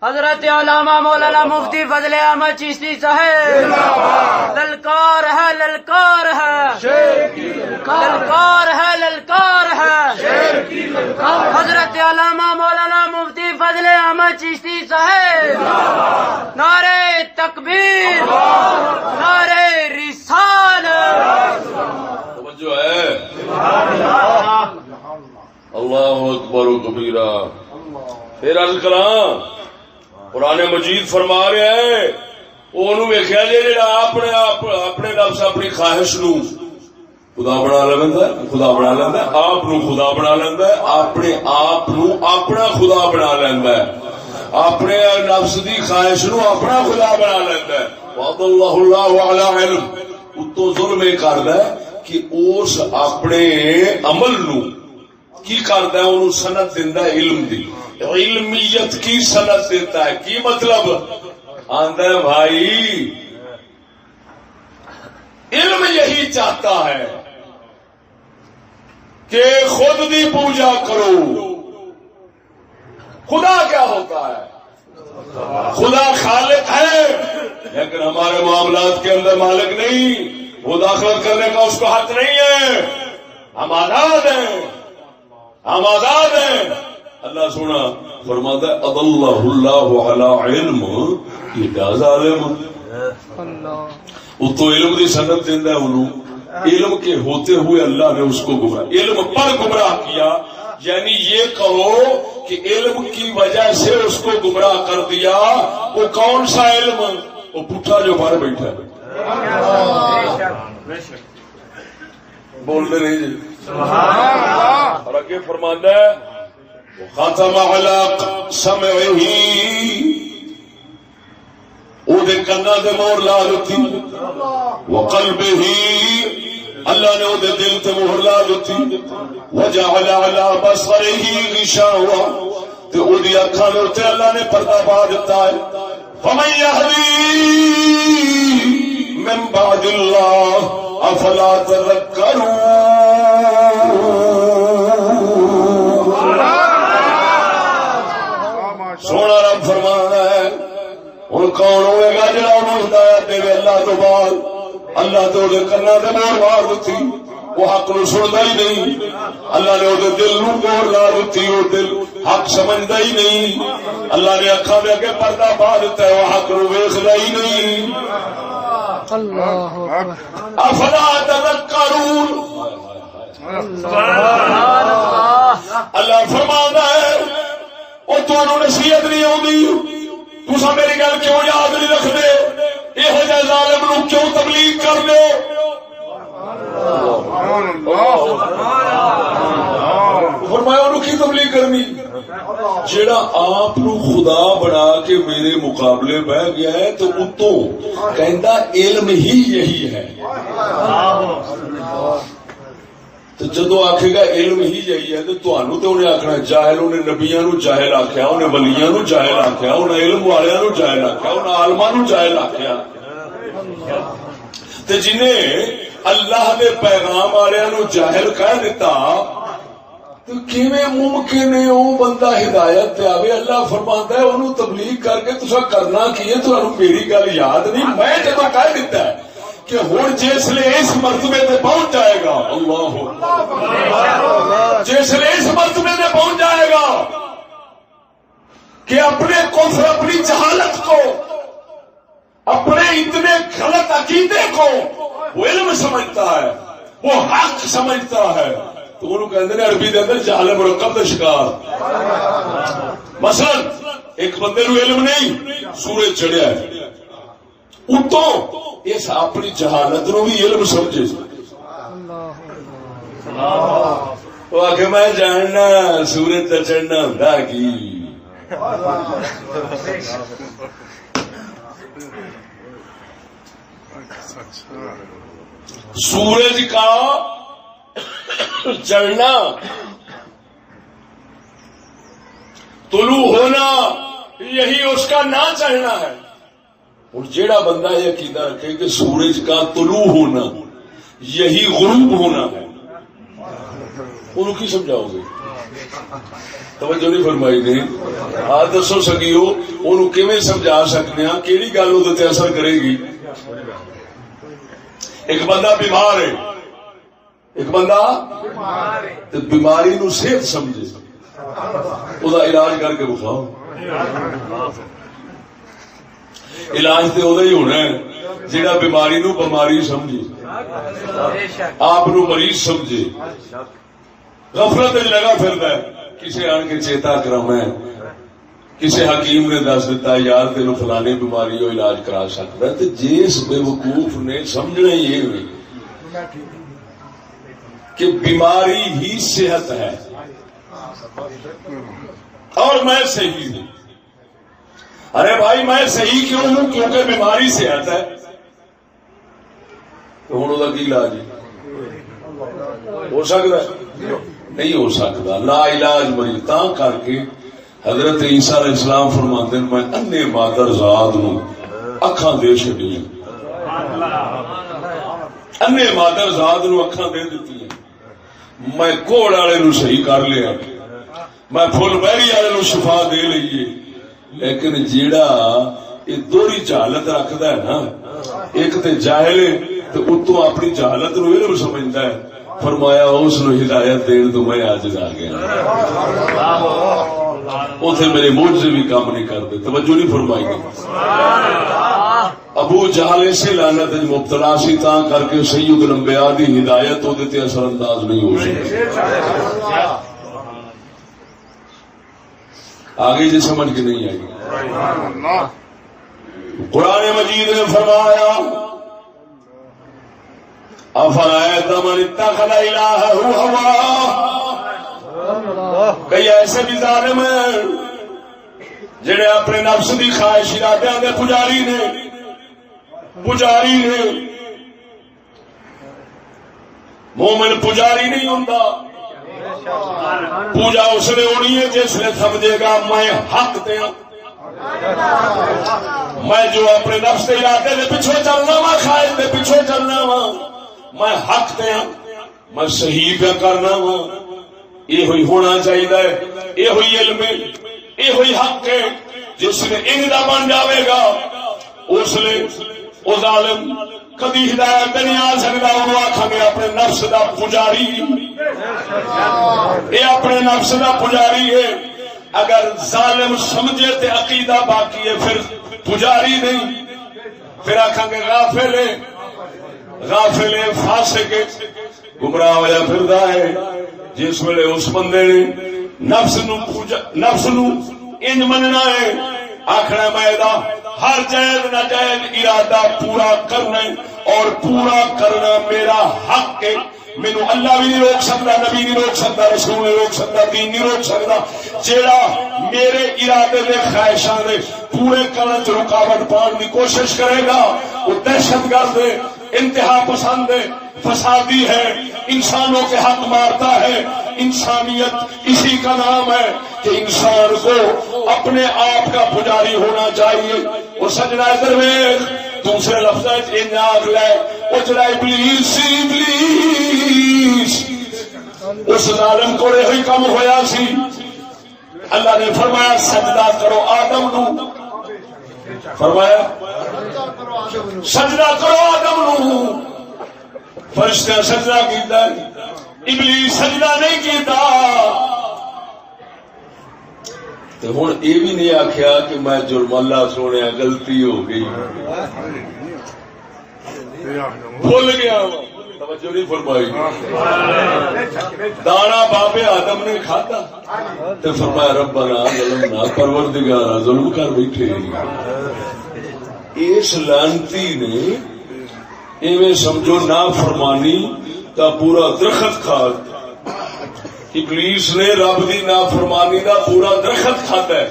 حضرت علامہ مولانا مفتی فضل احمد چشتی صاحب، للکار ہے للکار ہے، للکار ہے للکار ہے. حضرت علامہ مولانا مفتی فضل احمد چشتی صاحب، نعرہ تکبیر، نعرہ رسالت. توجہ ہے، اللہ اکبر و کبیرہ. پھر عرض کراں قرآن مجید فرما رہے ہیں انہوں ویکھیا جا اپنے نفس اپنی خواہش نو خدا بنا لینا ہے، خدا بنا لینا ہے، آپ نو خدا بنا لینا ہے، اپنے آپ نو اپنا خدا بنا لینا ہے، اپنے نفس دی خواہش نو اپنا خدا بنا لینا ہے. وَأَضَلَّهُ اللَّهُ عَلَىٰ عِلْمٍ. اتو ظلم یہ کردا ہے کہ اس اپنے عمل نو کی کرتا ہے، انہوں سند دینا علم دی، علمیت کی سند دیتا ہے. کی مطلب آندا ہے بھائی علم یہی چاہتا ہے کہ خود دی پوجا کرو. خدا کیا ہوتا ہے؟ خدا خالق ہے، لیکن ہمارے معاملات کے اندر مالک نہیں. وہ داخلت کرنے کا اس کو حق نہیں ہے. ہم آزاد ہیں، ہم آزاد ہیں. اللہ سونا فرماتا ہے اضلہ اللہ علی علم، یہ ڈاز عالم وہ تو علم دی سند دینا ہے انہوں. علم کے ہوتے ہوئے اللہ نے اس کو گمراہ، علم پر گمراہ کیا. یعنی یہ کہو کہ علم کی وجہ سے اس کو گمراہ کر دیا. وہ کون سا علم؟ وہ پٹھا جو باہر بیٹھا ہے. بولتے نہیں جی. اور آگے فرماتا ہے ختم علی سمعہ، او دے کنا دے مہر لا دیتی. وقلبہ، اللہ نے او دے دل تے مہر لا دیتی. وجعل علی بصرہ غشاوہ، تے او دی اکھاں دے اوتے اللہ نے پردہ پا دیتا ہے. فمن یہدی من بعد اللہ افلا تذکرون. سونا رب فرمانا ہے ہوں کون ہوئے گا جڑا انہوں ہدایت دے اللہ تو بعد؟ اللہ تو دے کنا تے مہر مار دیتی، وہ حق نو سنتا ہی نہیں. اللہ نے وہ دل نو مہر لا دیتی، وہ دل حق سمجھتا ہی نہیں. اللہ نے اکھاں دے اگے پردہ پا دیتا ہے، وہ حق نو ویکھدا ہی نہیں. افلا تذکرون. اللہ فرماتا ہے وہ تمہیں نصیحت نہیں آتی، تسا میری گل کیوں یاد نہیں رکھتے؟ یہو جہ ظالم نو کیوں تبلیغ کر دو؟ فرمایا انہوں کی تبلیغ کرنی جیڑا آپ نو خدا بنا کے میرے مقابلے بہ گیا ہے تو اتوں کہندا علم ہی یہی ہے. تو جدو آکھے گا علم ہی یہی ہے تو تانوں تے انہیں آکھنا جاہل. انہیں نبیاں نو جاہل آکھیا، انہیں ولیاں نو جاہل آکھیا، انہیں علم والیاں نو جاہل آکھیا، انہیں عالماں نو جاہل آکھیا. تے جنہیں اللہ دے پیغام والیاں نو جاہل کہہ دیتا تو کیویں ممکن ہے وہ بندہ ہدایت تے آوے؟ اللہ فرماندا ہے انہوں تبلیغ کر کے تساں کرنا کی ہے؟ تانوں میری گل یاد نہیں؟ میں جدوں کہہ دیتا ہے کہ ہن جسلے اس مرتبے تے پہنچ جائے گا، اللہ جسلے اس مرتبے تے پہنچ جائے گا کہ اپنے کفر، اپنی جہالت کو، اپنے اتنے غلط عقیدے کو وہ علم سمجھتا ہے، وہ حق سمجھتا ہے، تو انہوں کہتے ہیں عربی دے اندر جہل مرکب کا شکار. مثلا ایک بندے نو علم نہیں، سورج چڑھیا ہے، اتوں اس اپنی جہالت نو بھی علم سمجھے. وہ آ کے میں جاننا سورج تے چڑھنا ہوندا کی. سورج کا چڑھنا، طلوع ہونا، یہی اس کا نہ چڑھنا ہے. اور جیڑا بندہ یہ عقیدہ رکھے کہ سورج کا طلوع ہونا یہی غروب ہونا ہے، انہوں کی سمجھاؤ گے؟ توجہ نہیں فرمائی نہیں. آ دسو سکیو انہوں کیویں سمجھا سکتے ہیں؟ کیڑی گل وہ اثر کرے گی؟ ایک بندہ بیمار ہے، ایک بندہ تو بیماری نو صحت سمجھے، وہ علاج کر کے بخاؤ. علاج تو وہی ہونا ہے جہاں بیماری نو بیماری سمجھے، آپ نو مریض سمجھے. غفلت لگا پھرتا ہے، کسی آن کے چیتا کرم ہے، کسی حکیم نے دس دیتا یار تینوں فلانی بیماری ہو علاج کرا سکتا ہے. تو جس بے وقوف نے سمجھنا یہ ہوئی کہ بیماری ہی صحت ہے اور میں صحیح ہوں. ارے بھائی میں صحیح کیوں ہوں؟ کیونکہ بیماری صحت ہے. تو ہوں وہ علاج ہے ہو سکتا ہے؟ نہیں ہو سکتا. لا علاج مریض تا کر کے حضرت عیسیٰ علیہ السلام فرماتے ہیں میں انے مادر ذات نو اکھاں دے چھڈی انے مادر ذات نو اکھاں دے دتی ہیں میں کوڑ والے نو صحیح کر لیا میں فل بہری والے نو شفا دے لئیے لیکن جیڑا یہ دوہری جہالت رکھدا ہے نا ایک تے جاہل ہے تے اتوں اپنی جہالت نو علم سمجھدا ہے فرمایا اس نو ہدایت دین تو میں عاجز آ گیا اوتھے میرے معجزے بھی کام نہیں کرتے. توجہ نہیں فرمائی گئی. ابو جہل سے لعنت مبتلا سی تا کر کے سید الانبیاء دی ہدایت او تے اثر انداز نہیں ہو سکی. آگے جی سمجھ کے نہیں آئی. قرآن مجید نے فرمایا افرأیت من اتخذ الہہ ہواہ کئی ایسے بھی ظالم ہیں جڑے اپنے نفس دی خواہش ارادیاں دے پجاری نے مومن پجاری نہیں ہوندا. پوجا اس نے ہونی ہے جس نے سمجھے گا میں حق دیا میں جو اپنے نفس کے ارادے دے پیچھے چلنا وا خواہش دے پیچھے چلنا وا میں حق دیا میں صحیح پہ کرنا وا یہ ہوئی ہونا چاہیے یہ ہوئی علم یہ ہوئی حق ہے. جس نے اندا بن جاوے گا اس لیے وہ ظالم کبھی ہدایت نہیں آ سکتا. انہوں آخان گے اپنے نفس دا پجاری یہ اپنے نفس دا پجاری ہے. اگر ظالم سمجھے تے عقیدہ باقی ہے پھر پجاری نہیں پھر آخان گے غافل فاسق گمراہ ہوا پھردا ہے. جس ویلے اس بندے نے نفس نو انج مننا ہے آخنا میں ہر جائز ناجائز ارادہ پورا کرنا اور پورا کرنا میرا حق ہے. مینو اللہ بھی نہیں روک سکتا نبی نہیں روک سکتا رسول نہیں روک سکتا دین نہیں روک سکتا. جیڑا میرے ارادے دے خواہشاں دے پورے کرنے چ رکاوٹ پاؤن کی کوشش کرے گا وہ دہشت گرد ہے انتہا پسند ہے فسادی ہے انسانوں کے حق مارتا ہے. انسانیت اسی کا نام ہے کہ انسان کو اپنے آپ کا پجاری ہونا چاہیے. وہ سجنا درویش دوسرے لفظ لے وہ جڑا ابلیس اس ظالم کو یہ کم ہویا سی. اللہ نے فرمایا سجدہ کرو آدم نو فرمایا سجدہ کرو آدم نو فرشتہ سجدہ کیتا ابلیس سجدہ نہیں کیتا. تو ہوں یہ بھی نہیں آخیا کہ میں جرم اللہ سونے غلطی ہو گئی بھول گیا توجہ نہیں فرمائی. دانا بابے آدم نے کھاتا تو فرمایا ربنا ظلمنا پروردگارا ظلم کر بیٹھے. اس لعنتی نے ایویں سمجھو نا فرمانی کا پورا درخت کھا. ابلیس نے رب دی نافرمانی دا پورا درخت کھاتا ہے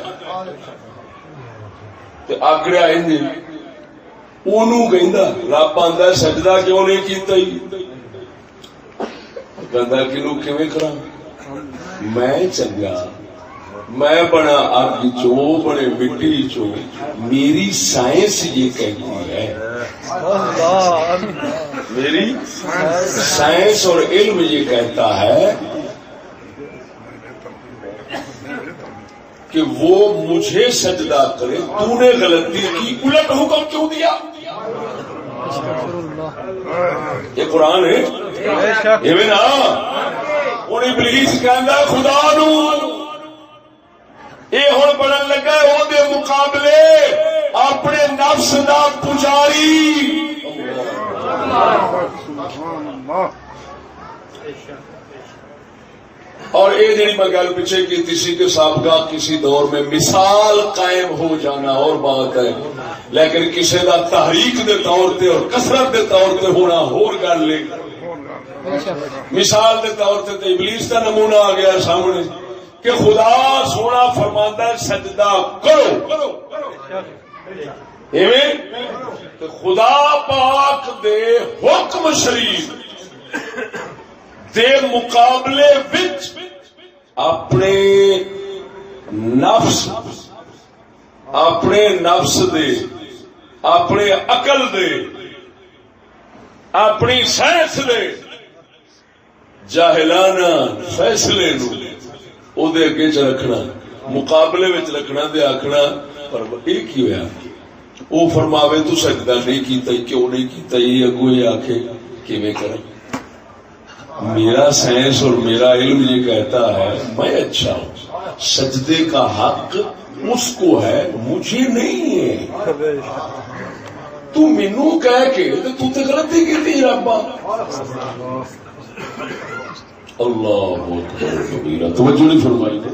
تے آکڑیا انج اونوں کہندا رب آندا سجدہ کیوں نہیں کیتا ہی کہندا کینو کیویں کراں میں چنگا میں بنا اگ چوں بڑے مٹی چوں میری سائنس یہ کہتی ہے میری سائنس اور علم یہ کہتا ہے کہ وہ مجھے سجدہ کرے. تو نے غلطی کی الٹ حکم کیوں دیا؟ یہ قرآن ہے یہ نا ہوں ابلیس کہندا خدا نو یہ ہوں بنن لگا وہ دے مقابلے اپنے نفس دا پجاری. اور یہ جڑی میں گل پیچھے کی تھی کہ سابقہ کسی دور میں مثال قائم ہو جانا اور بات ہے لیکن کسی دا تحریک دے طور تے اور کثرت دے طور تے ہونا ہور گل لے. مثال دے طور تے ابلیس کا نمونہ آ گیا سامنے کہ خدا سونا فرماندا ہے سجدہ کرو ایویں خدا پاک دے حکم شریف دے مقابلے وچ اپنے نفس دے اپنے عقل دے اپنی سائنس دے جاہلانہ فیصلے نو او دے اگے چ رکھنا مقابلے وچ رکھنا دے آکھنا پر یہ کی ہویا او فرماوے تو سجدہ نہیں کیتا کیوں نہیں کیتا یہ اگو یہ آکھے کیویں کریں میرا سائنس اور میرا علم یہ کہتا ہے میں اچھا ہوں سجدے کا حق اس کو ہے مجھے نہیں ہے تو مینو کہہ کے تو غلطی کی تھی ربا اللہ توجہ نہیں فرمائی نے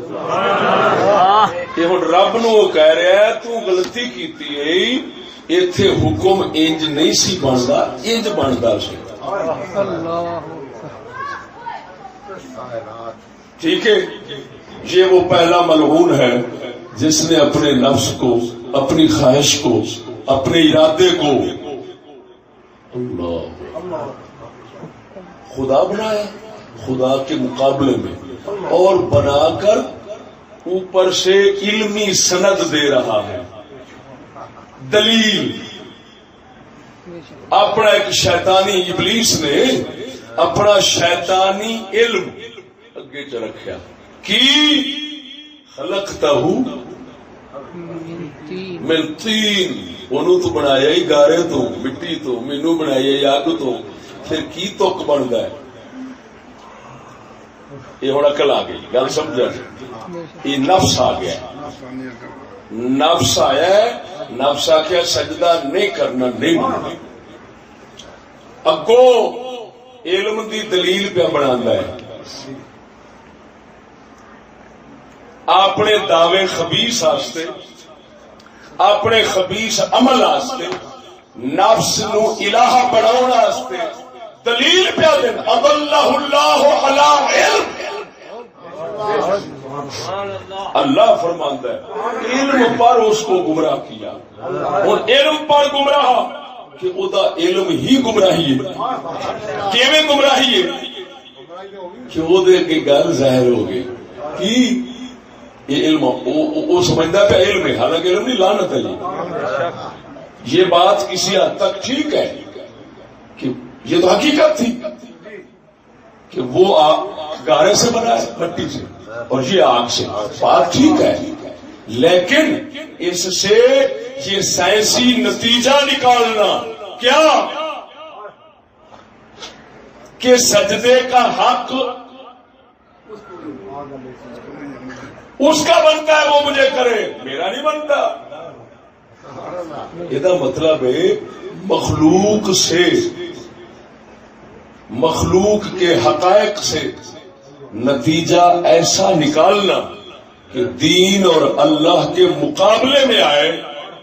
کہ ہوں رب نو کہہ رہا ہے تو غلطی کیتی ہے ایتھے حکم انج نہیں سی بنتا انج بنتا سی ٹھیک ہے یہ وہ پہلا ملعون ہے جس نے اپنے نفس کو اپنی خواہش کو اپنے ارادے کو اللہ خدا بنایا خدا کے مقابلے میں اور بنا کر اوپر سے علمی سند دے رہا ہے دلیل اپنا ایک شیطانی ابلیس نے اپنا شیطانی علم اگے چ رکھیا کی خلقتہ من طین انہوں تو بنایا ہی گارے تو مٹی تو مینو بنایا ہی آگ تو پھر کی تک بنتا ہے یہ ہوں عقل آ گئی گل سمجھا یہ نفس آ گیا نفس آیا ہے نفس آخیا سجدہ نہیں کرنا نہیں بننا اگو علم دی دلیل پہ بنا ہے اپنے دعوے خبیث واسطے اپنے خبیث عمل واسطے نفس نو الہ بناؤ واسطے دلیل پہ دین اضلہ اللہ علی علم اللہ فرماندا ہے علم پر اس کو گمراہ کیا اور علم پر گمراہ کہ او دا علم ہی گمراہی ہے کیویں گمراہی ہے کہ او دے کے گل ظاہر ہو گئی کہ یہ علم وہ سمجھتا پہ علم ہے حالانکہ علم نہیں لعنت ہے یہ بات کسی حد تک ٹھیک ہے کہ یہ تو حقیقت تھی کہ وہ گارے سے بنا ہے مٹی سے اور یہ آگ سے بات ٹھیک ہے لیکن اس سے یہ سائنسی نتیجہ نکالنا کیا کہ سجدے کا حق اس کا بنتا ہے وہ مجھے کرے میرا نہیں بنتا یہ مطلب ہے مخلوق کے حقائق سے نتیجہ ایسا نکالنا کہ دین اور اللہ کے مقابلے میں آئے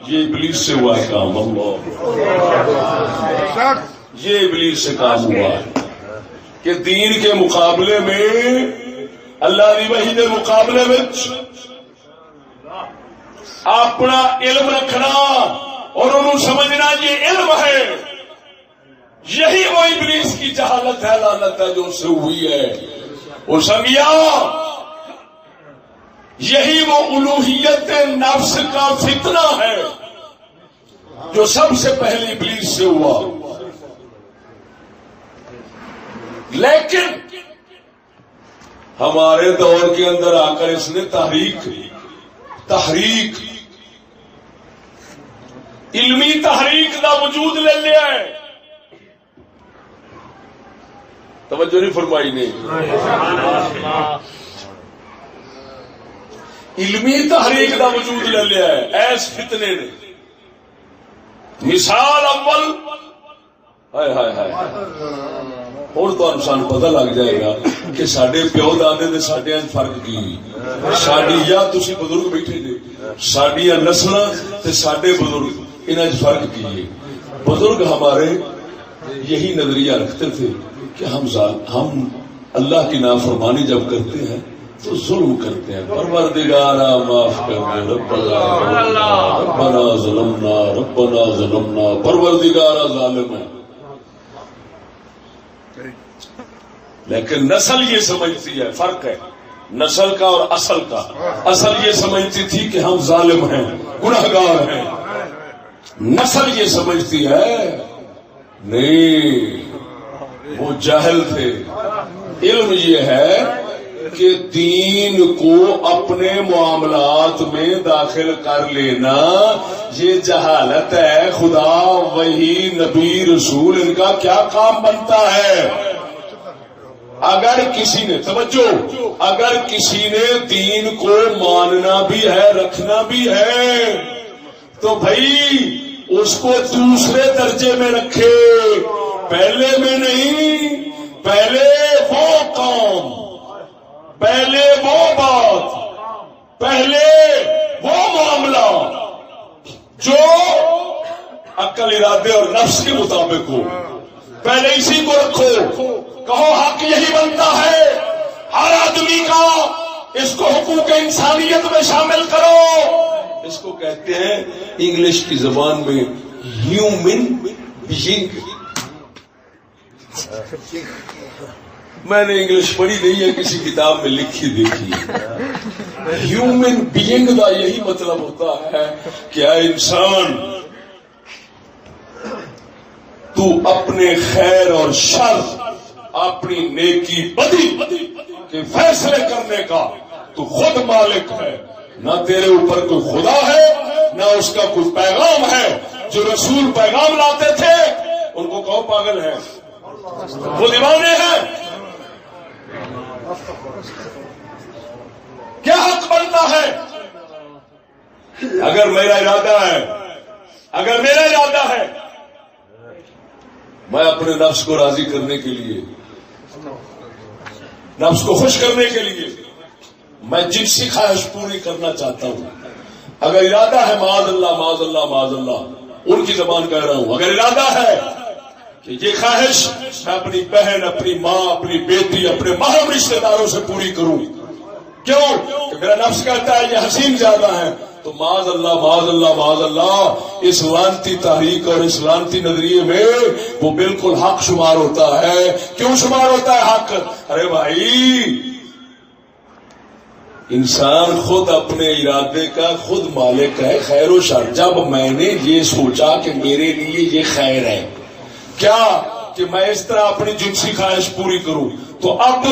یہ ابلیس سے ہوا ہے کام اللہ یہ ابلیس سے کام ہوا ہے کہ دین کے مقابلے میں اللہ دی وحی دے مقابلے میں اپنا علم رکھنا اور انہوں سمجھنا یہ علم ہے یہی وہ ابلیس کی جہالت ہے لعنت ہے جو اس سے ہوئی ہے وہ سمجھا یہی وہ الوہیت نفس کا فتنہ ہے جو سب سے پہلے ابلیس سے ہوا لیکن ہمارے دور کے اندر آ کر اس نے تحریک علمی تحریک کا وجود لے لیا ہے توجہ نہیں فرمائی نے علمی تحریک کا وجود لے لیا ہے ایس فتنے نے مثال اول ہائے ہائے ہائے اور تو انسان پتہ لگ جائے گا کہ سڈے پیو دادے دے سڈے فرق کی ساری یا تسی بزرگ بیٹھے جے سڈیا نسل تے سڈے بزرگ انہیں فرق کی ہے بزرگ ہمارے یہی نظریہ رکھتے تھے کہ ہم اللہ کی نافرمانی جب کرتے ہیں تو ظلم کرتے ہیں پروردگارا معاف کر دے ربنا ظلمنا پروردگارا ظالم ہے لیکن نسل یہ سمجھتی ہے، فرق ہے نسل کا اور اصل کا. اصل یہ سمجھتی تھی کہ ہم ظالم ہیں، گنہگار ہیں. نسل یہ سمجھتی ہے نہیں، وہ جاہل تھے. علم یہ ہے کہ دین کو اپنے معاملات میں داخل کر لینا یہ جہالت ہے. خدا وہی نبی رسول ان کا کیا کام بنتا ہے؟ اگر کسی نے توجہ، اگر کسی نے دین کو ماننا بھی ہے رکھنا بھی ہے تو بھائی اس کو دوسرے درجے میں رکھے، پہلے میں نہیں. پہلے وہ قوم، پہلے وہ بات، پہلے وہ معاملہ جو عقل، ارادے اور نفس کے مطابق ہو، پہلے اسی کو رکھو. کہو حق یہی بنتا ہے ہر آدمی کا، اس کو حقوق انسانیت میں شامل کرو. اس کو کہتے ہیں انگلش کی زبان میں ہیومن بینگ. میں نے انگلش پڑھی نہیں ہے، کسی کتاب میں لکھی دیکھی ہے. ہیومن بینگ کا یہی مطلب ہوتا ہے کہ اے انسان، تو اپنے خیر اور شر، اپنی نیکی بدی کے فیصلے کرنے کا تو خود مالک ہے. نہ تیرے اوپر کوئی خدا ہے، نہ اس کا کوئی پیغام ہے. جو رسول پیغام لاتے تھے ان کو کہو پاگل ہے، وہ دیوانے ہیں. کیا حق بنتا ہے؟ اگر میرا ارادہ ہے، اگر میرا ارادہ ہے میں اپنے نفس کو راضی کرنے کے لیے، نفس کو خوش کرنے کے لیے میں جنسی خواہش پوری کرنا چاہتا ہوں. اگر ارادہ ہے، معاذ اللہ معاذ اللہ معاذ اللہ، ان کی زبان کہہ رہا ہوں، اگر ارادہ ہے کہ یہ خواہش میں اپنی بہن، اپنی ماں، اپنی بیٹی، اپنے محرم رشتے داروں سے پوری کروں، کیوں کہ میرا نفس کہتا ہے یہ حسین زیادہ ہے، تو معاذ اللہ معاذ اللہ معاذ اللہ اس لانتی تحریک اور اس لانتی نظریے میں وہ بالکل حق شمار ہوتا ہے. کیوں شمار ہوتا ہے حق؟ ارے بھائی، انسان خود اپنے ارادے کا خود مالک ہے، خیر و شر. جب میں نے یہ سوچا کہ میرے لیے یہ خیر ہے، کیا کہ میں اس طرح اپنی جنسی خواہش پوری کروں، تو اب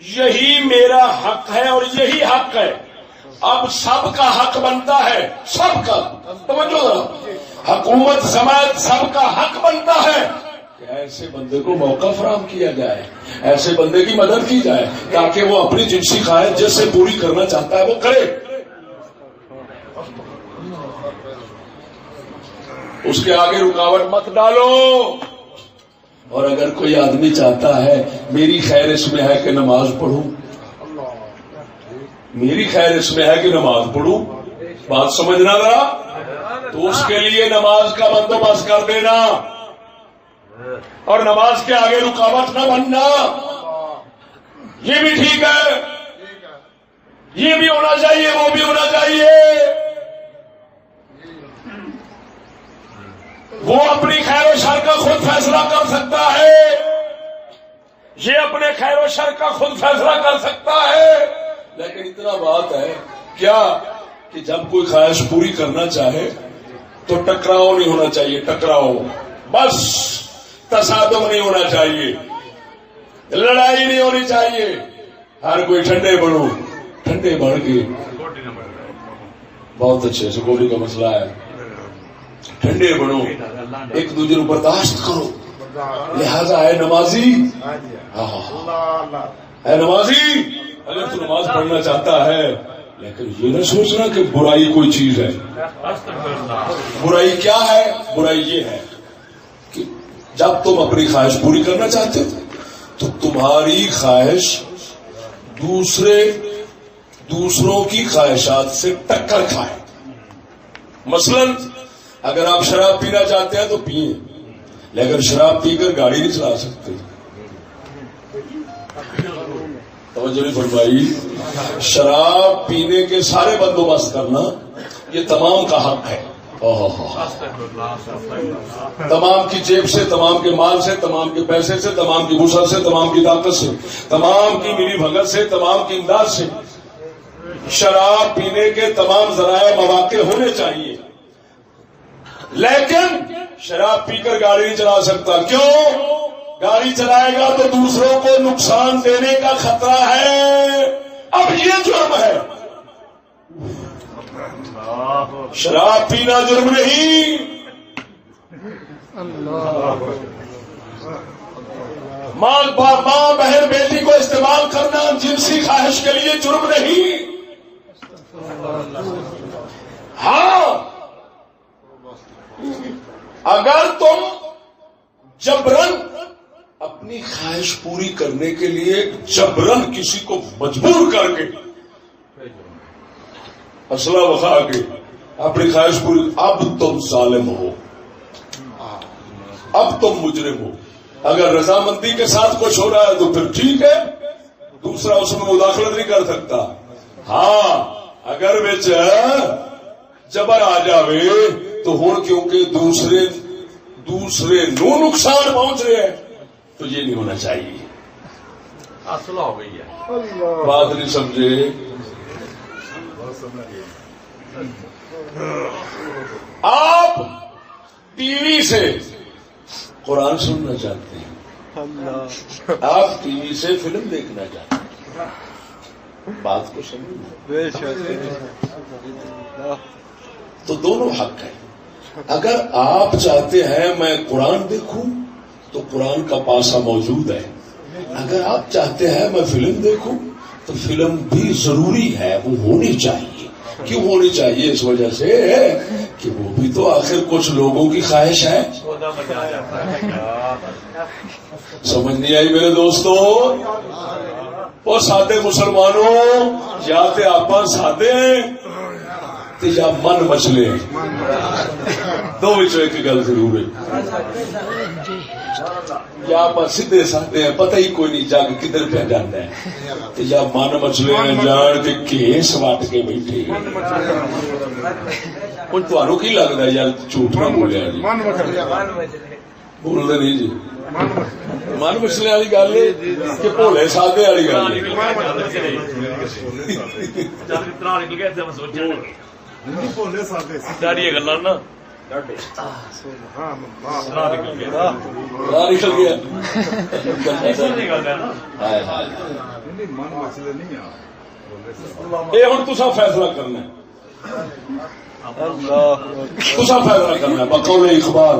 یہی میرا حق ہے اور یہی حق ہے. اب سب کا حق بنتا ہے، سب کا. توجہ ذرا، حکومت سماج سب کا حق بنتا ہے کہ ایسے بندے کو موقع فراہم کیا جائے، ایسے بندے کی مدد کی جائے تاکہ وہ اپنی جنسی خواہش جس سے پوری کرنا چاہتا ہے وہ کرے. اس کے آگے رکاوٹ مت ڈالو. اور اگر کوئی آدمی چاہتا ہے میری خیر اس میں ہے کہ نماز پڑھوں، میری خیر اس میں ہے کہ نماز پڑھوں، بات سمجھنا ذرا، تو اس کے لیے نماز کا بندوبست کر دینا اور نماز کے آگے رکاوٹ نہ بننا. یہ بھی ٹھیک ہے، یہ بھی ہونا چاہیے، وہ بھی ہونا چاہیے. وہ اپنی خیر و شر کا خود فیصلہ کر سکتا ہے، یہ اپنے خیر و شر کا خود فیصلہ کر سکتا ہے. لیکن اتنا بات ہے کیا کہ جب کوئی خواہش پوری کرنا چاہے تو ٹکراؤ نہیں ہونا چاہیے. ٹکراؤ بس، تصادم نہیں ہونا چاہیے، لڑائی نہیں ہونی چاہیے. ہر کوئی ٹھنڈے بڑھو، ٹھنڈے بڑھ کے بہت اچھے سکولی کا مسئلہ ہے. ٹھنڈے بڑھو، ایک دوسرے کو برداشت کرو. لہذا اے نمازی، اے نمازی، اگر تو نماز پڑھنا چاہتا ہے لیکن یہ نہ سوچنا کہ برائی کوئی چیز ہے. برائی کیا ہے؟ برائی یہ ہے کہ جب تم اپنی خواہش پوری کرنا چاہتے ہو تو تمہاری خواہش دوسروں کی خواہشات سے ٹکر کھائے. مثلا اگر آپ شراب پینا چاہتے ہیں تو پیئیں، لیکن شراب پی کر گاڑی نہیں چلا سکتے. توجہ نہیں فرمائی. شراب پینے کے سارے بندوبست کرنا یہ تمام کا حق ہے تمام کی جیب سے، تمام کے مال سے، تمام کے پیسے سے، تمام کی وسعت سے، تمام کی طاقت سے، تمام کی ملی بھگت سے، تمام کی امداد سے شراب پینے کے تمام ذرائع مواقع ہونے چاہیے، لیکن شراب پی کر گاڑی نہیں چلا سکتا. کیوں؟ گاڑی چلائے گا تو دوسروں کو نقصان دینے کا خطرہ ہے. اب یہ جرم ہے. شراب پینا جرم نہیں، ماں بہن بیٹی کو استعمال کرنا جنسی خواہش کے لیے جرم نہیں. ہاں، اگر تم جبرن اپنی خواہش پوری کرنے کے لیے جبرن کسی کو مجبور کر کے اسلحہ بخا کے اپنی خواہش پوری، اب تم ظالم ہو، اب تم مجرم ہو. اگر رضامندی کے ساتھ کچھ ہو رہا ہے تو پھر ٹھیک ہے، دوسرا اس میں مداخلت نہیں کر سکتا. ہاں، اگر بچ جبر آ جاوے تو ہوں کیونکہ دوسرے نو نقصان پہنچ رہے ہیں تو یہ نہیں ہونا چاہیے. اصل ہو گئی ہے، بات نہیں سمجھے. آپ ٹی وی سے قرآن سننا چاہتے ہیں، آپ ٹی وی سے فلم دیکھنا چاہتے ہیں، بات کو سمجھنا تو دونوں حق ہے. اگر آپ چاہتے ہیں میں قرآن دیکھوں تو قرآن کا پاسا موجود ہے. اگر آپ چاہتے ہیں میں فلم دیکھوں تو فلم بھی ضروری ہے، وہ ہونی چاہیے. کیوں ہونی چاہیے؟ اس وجہ سے کہ وہ بھی تو آخر کچھ لوگوں کی خواہش ہے. سمجھ نہیں آئی میرے دوستو؟ وہ سادے مسلمانوں، یا تے آپ سادے ہیں یا من مچلے ہیں، دو وچوں ایک گل ضرور ہے. یا آپ سیدھے سادے ہیں، پتہ ہی کوئی نہیں جگ کدھر پہ جانا ہے، یا من مچلے ہیں جان کے کیس وٹ کے بیٹھے. تمہیں کی لگتا ہے یار جھوٹ نہ بولیا جی؟ بولتے نہیں جی. من مچلے والی گل ہے کہ بھولے سادے والی گل نکل گیا. یہ ہوں تسا فیصلہ کرنا ہے، تسا فیصلہ کرنا ہے بقول اقبال.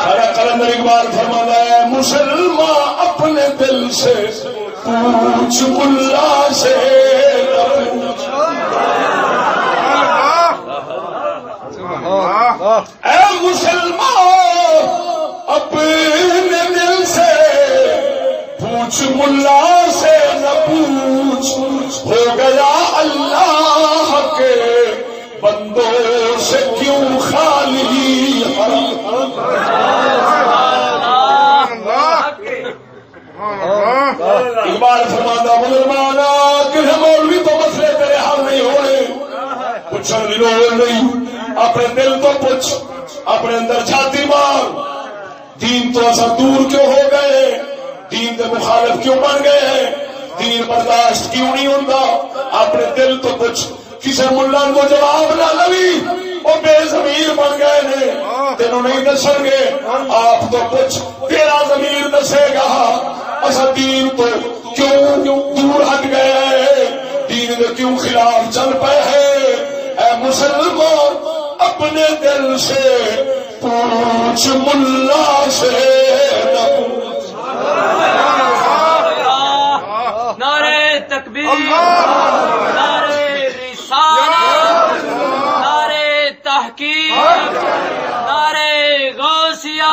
سارا قلندر اقبال فرماتا ہے مسلمان اپنے دل سے پوچھ ملا سے اے مسلمان اپنے دل سے پوچھ ملا سے نہ پوچھ، ہو گیا اللہ کے بندوں سے کیوں خالی حرم. اقبال فرماتا مسلمانا کسی مولوی تو مسئلے تیرے حل نہیں ہونے، پوچھنے کی لوڑ نہیں. اپنے دل تو پوچھ، اپنے اندر چھاتی مار. دین تو ایسا دور کیوں ہو گئے؟ دین کے مخالف کیوں بن گئے ہیں؟ دین برداشت کیوں نہیں ہوتا؟ اپنے دل تو پوچھ. کسی ملا کو جواب نہ لوی، وہ بے ضمیر بن گئے نے، تینوں نہیں دسن گے. آپ تو پوچھ، تیرا ضمیر دسے گا. اصا دین تو کیوں دور ہٹ گئے، دین کے کیوں خلاف چل پے ہیں. اے مسلمان اپنے دل سے پوچھ، ملا سے نہ پوچھ. نعرہ تکبیر، نعرہ رسالت، نعرہ تحقیق، نعرہ غوثیہ.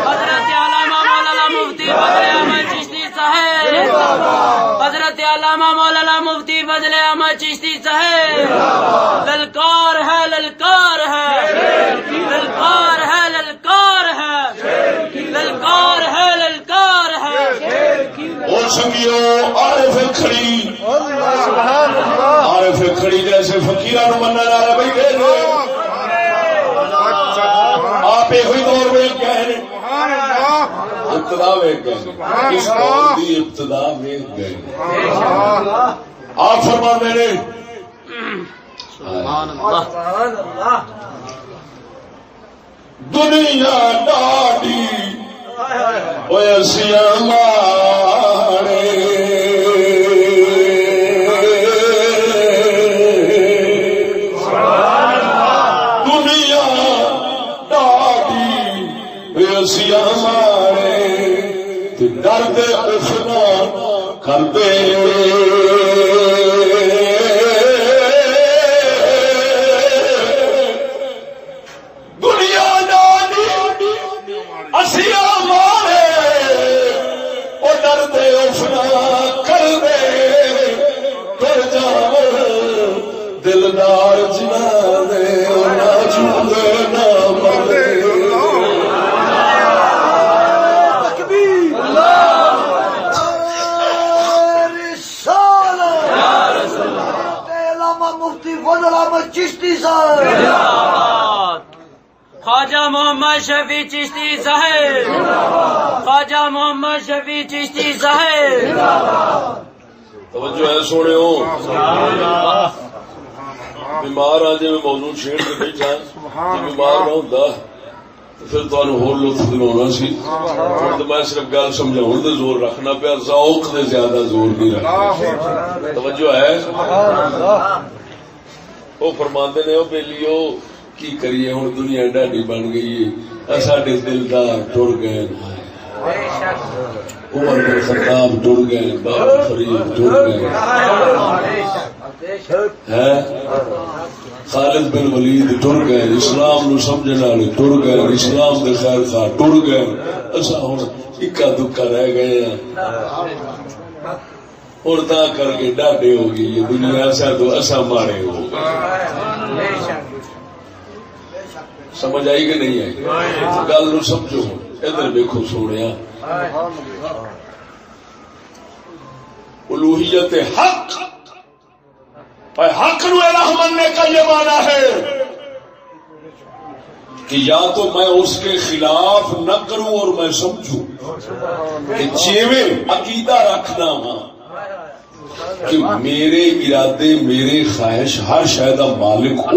حضرت علامہ مولانا مفتی فضل احمد چشتی صاحب، حضرت علامہ مولانا مفتی فضل احمد چشتی صاحب. للکار ہے، للکار ہے، للکار ہے، للکار ہے، للکار ہے، للکار ہے. اور سنگیو عارف کھڑی، عارف رکھڑی جیسے فقیراں نوں منن والے بیٹھے نے آپ یہ دور ویک گئے نے ابتدا ویک گئے اس دور کی ابتدا ویک گئے آپ فرماندے نے دنیا ڈاڈی ویسیا ماڑے دنیا ڈاڈی ویسیا ماڑے درد افنا کر دے دلدار جنا دے نہ جھومے نہ مرے مفتی فضل احمد چشتی صاحب خواجہ محمد شفیع چشتی صاحب خواجہ محمد شفیع چشتی صاحب توجہ ہے سونے ہو بیمار آ جی میں موضوع چھیڑ کے بیٹھا بیمار نہ ہوتا پھر تمہیں ہور لطف دلانا سی تو میں صرف گل سمجھاؤں تے زور رکھنا پیا ذوق دے زیادہ زور نہیں رکھنا توجہ ہے وہ فرماندے نے وہ بیلیو کی کریے ہوں دنیا ڈاڈی بن گئی ہے ساڈے دلدار ٹر گئے عمر بن خطاب ٹر گئے بابا فرید ٹر گئے خالد بن ولید ٹر گئے اسلام نو سمجھنے والے ٹر گئے اسلام دے خیر خواہ ٹر گئے اصا ہوں اکا دکا رہ گئے ہیں اور تا کر کے ڈاڈے ہو گئی یہ دنیا ایسا تو ایسا مارے ہو گئے سمجھ آئی کہ نہیں آئی گل نو سمجھو ادھر دیکھو سوڑیا الوہیت حق حق نو الہ مننے کا یہ معنی ہے کہ یا تو میں اس کے خلاف نہ کروں اور میں سمجھوں کہ جیویں عقیدہ رکھنا ہاں کہ میرے ارادے میرے خواہش ہر شاید مالک ہو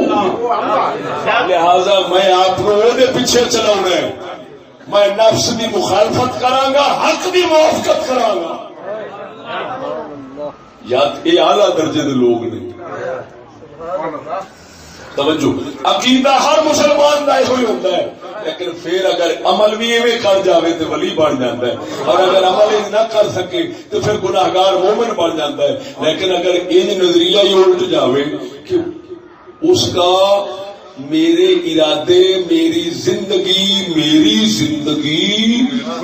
لہذا میں آپ کو دے پیچھے چلاؤں ہے میں نفس دی مخالفت کراں گا حق دی موافقت کراں گا یا یہ اعلیٰ درجے دے لوگ نے توجہ عقیدہ ہر مسلمان کا یہ ہوتا ہے لیکن پھر اگر عمل بھی ایویں کر جاوے تو ولی بن جاتا ہے اور اگر عمل نہ کر سکے تو پھر گناہگار مومن بن جاتا ہے لیکن اگر یہ نظریہ ہی الٹ جاوے کہ اس کا میرے ارادے میری زندگی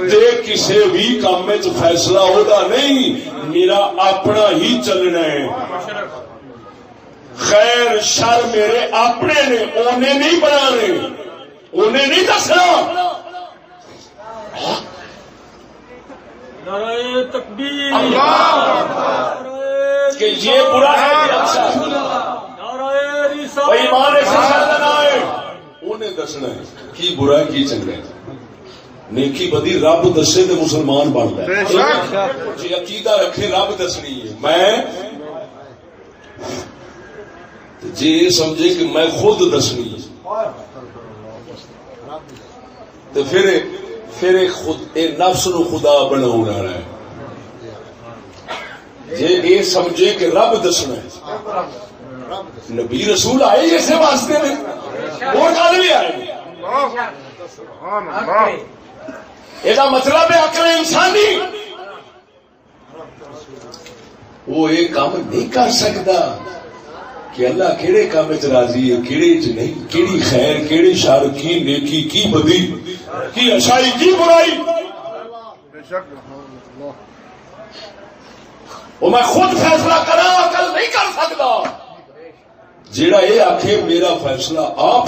دے کسی بھی کام میں فیصلہ ہوتا نہیں میرا اپنا ہی چلنا ہے خیر شر میرے اپنے نے انہیں نہیں بنانے انہیں نہیں دسنا نعرہ تکبیر کہ یہ برا ہے کہ اچھا ایمان ایسے نہ آئے انہیں دسنا ہے کی برا ہے کی چنگا ہے نیکی بدی رب دسے تو مسلمان بنتا ہے جی عقیدہ رکھے رب دسنی ہے میں جی یہ سمجھے کہ میں خود دسنی ہے تو پھر خود نفس نو خدا بناؤ رہا ہے جی یہ سمجھے کہ رب دسنا ہے نبی رسول آئے اسے واسطے میں وہ گل بھی آئے یہ مطلب ہے عقل انسانی وہ یہ کام نہیں کر سکتا کہ اللہ کیڑے کام چ راضی ہے کیڑے چ نہیں کیڑی خیر کیڑی شر کی نیکی کی بدی کی اچھائی کی برائی وہ میں خود فیصلہ کرا عقل نہیں کر سکتا جیڑا یہ آخے میرا فیصلہ آپ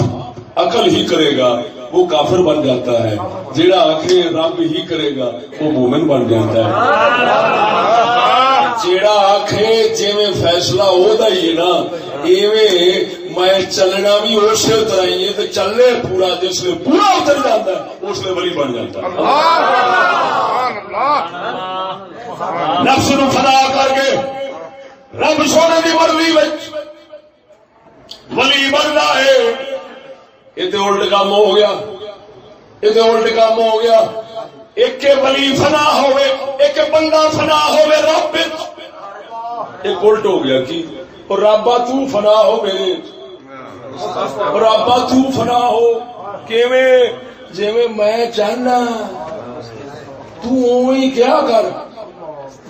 عقل ہی کرے گا وہ کافر بن جاتا ہے جیڑا آخے رب ہی کرے گا وہ مومن بن جاتا ہے جیڑا آخے جی میں فیصلہ ہوتا ہی ہے نا ایویں میں چلنا بھی اسی طرح ہی ہے، چلے پورا جس لیے پورا اتر جاتا ہے اس لیے ولی بن جاتا ہے۔ نفس نو فنا کر کے رب سونے کی مرضی ولی بننا ہے، یہ تو الٹ کام ہو گیا، یہ تو الٹ کام ہو گیا۔ ایک ولی فنا ہوئے، ایک بندہ فنا ہوئے رب، ایک الٹ ہو گیا کی اور رابا تو فنا ہو میرے، رابا تو فنا ہو کیویں جویں میں چاہنا تو اوہی کیا کر،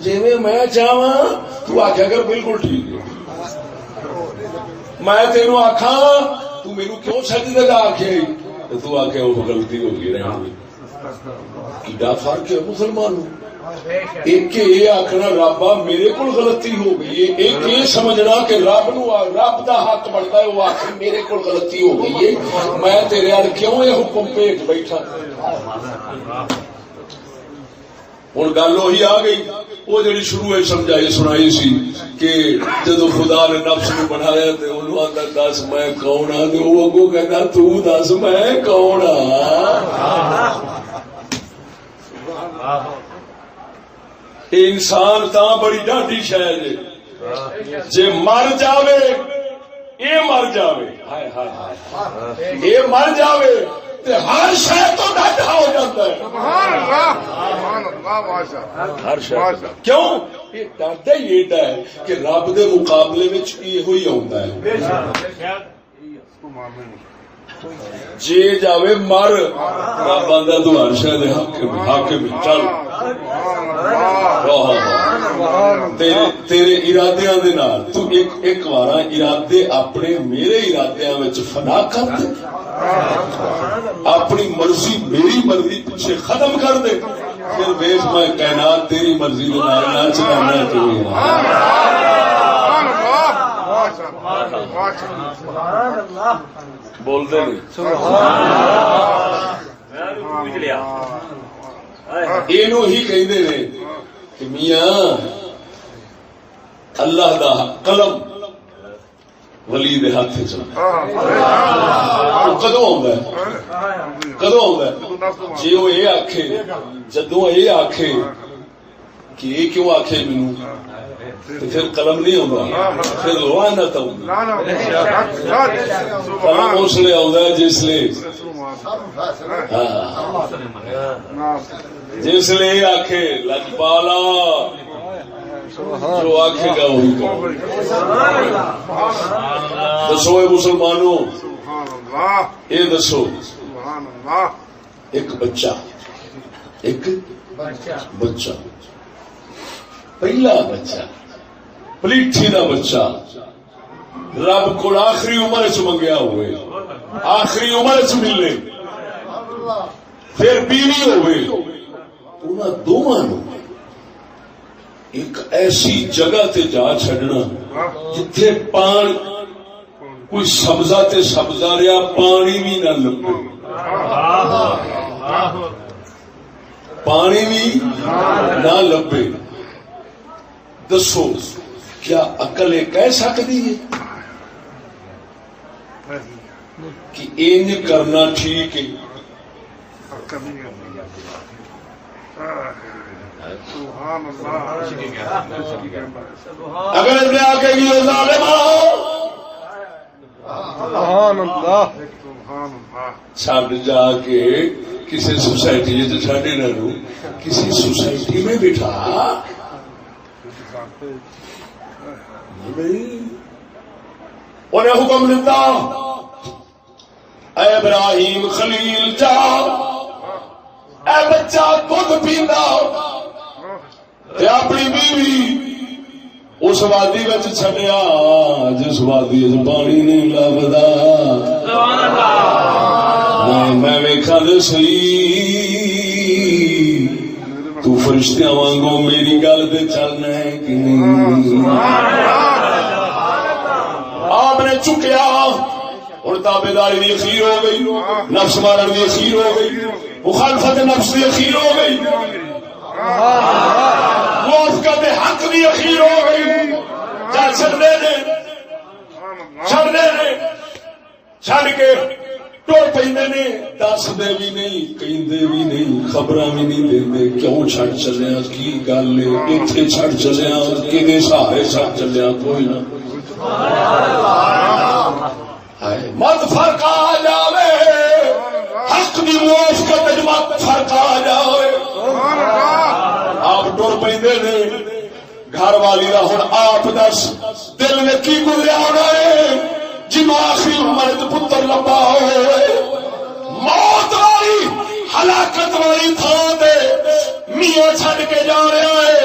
جویں میں چاہواں تو آکھیا کر بالکل ٹھیک ہے۔ میں تینوں آکھاں تو مینوں کیوں سجدے دا آکھے تو آکھے وہ غلطی ہو گئی رہن دی۔ کیڈا فرق ہے مسلمانوں، ایک یہ آخنا رابا میرے کو غلطی ہو گئی ہے، ایک یہ سمجھنا کہ رب نو رب دا حق بنتا ہے وہ آخر میرے کو غلطی ہو گئی ہے، میں تیرے ال کیوں یہ حکم پیٹ بیٹھا۔ ہوں گل وہی آ گئی وہ جی شروع سمجھائی سنائی سی کہ جدو خدا نے نفس نو بنایا تو انہوں آتا دس میں کون ہاں، تو وہ اگوں کہنا تو دس میں کون ہاں۔ انسان تا بڑی ڈاڈی شاید جے مر جاوے اے مر جاوے، ہائے ہائے ہائے اے مر جاوے تے ہر شے تو ڈاڈا ہو جاتا ہے۔ سبحان اللہ، سبحان اللہ، ماشاءاللہ، ہر شے کیوں یہ ڈاڈا ہی ایڈا ہے کہ رب دے مقابلے وچ یہ ہوئی آوندا ہے۔ جے جاوے مر رب آندا تو ہر شے دے حاکم چل تیرے ارادیاں دے نال تو ایک وارا ارادے اپنے میرے ارادیاں وچ فنا کر دے، اپنی مرضی میری مرضی پیچھے ختم کر دے، پھر ویکھ میں کائنات تیری مرضی دے نال نہ چلانا چاہیے۔ بولتے نہیں اینو ہی کہندے نے کہ میاں اللہ دا قلم ولی دے ہاتھ چ کدوں آندا ہے، کدوں آندا ہے جی وہ یہ آکھے، جدوں یہ آکھے کہ یہ کیوں آکھے مینوں تو پھر قلم نہیں آتا، پھر لعنت آؤں، قلم اس لیے آتا ہے جس لیے جس لیے آخے لجپالا جو آخے گا وہی کرو۔ دسو اے مسلمانوں، یہ دسو ایک بچہ پہلا بچہ پلیٹھی دا بچہ رب کو آخری عمر چ منگیا ہوئے، آخری عمر چ ملے، پھر بیوی ہوئے، انہاں دونوں نو ایک ایسی جگہ تے جا چھڈنا جتھے پانی کوئی سبزہ تے سبزہ رہا پانی بھی نہ لبے، پانی بھی نہ لبے۔ دسو کیا عقل یہ کہہ سکتی ہے کہ انج کرنا ٹھیک ہے؟ اگر میں آ کے گی چھڈ جا کے کسی سوسائٹی چھڈے نہ لو، کسی سوسائٹی میں بٹھا، انہیں حکم دیتا اے ابراہیم خلیل جا، اے بچہ دودھ پیندا تے اپنی بیوی اس وادی وچ چھڈیا جس وادی وچ پانی نہیں لبدا۔ میں ویکھاں تے صحیح تو فرشتیاں وانگو میری گل تے چلنا ہے کہ نہیں؟ آپ نے چکیا اور تابے داری دی اخیر ہو گئی، نفس مارن دی اخیر ہو گئی، مخالفت نفس دی اخیر ہو گئی، موافقت حق دی اخیر ہو گئی، چل سکتے ہیں چڑھتے نے چڑھ کے ٹر پہ نے دسدے بھی نہیں کہندے بھی نہیں خبر بھی نہیں دے کیوں چڑ چلیا کی گل اتنے چڑ چلیا کہ سہارے چڑ چلیا کوئی نہ مت فرق آ جائے حق کی موافقت مت فرق آ جائے آپ ٹر پہ گھر والی کا ہوں آپ دس دل میں کی گزریا ہونا ہے جنوں آخری عمر پتر لمبا ہوئے موت والی ہلاکت والی تھان دے میاں چھڈ کے جا رہا ہے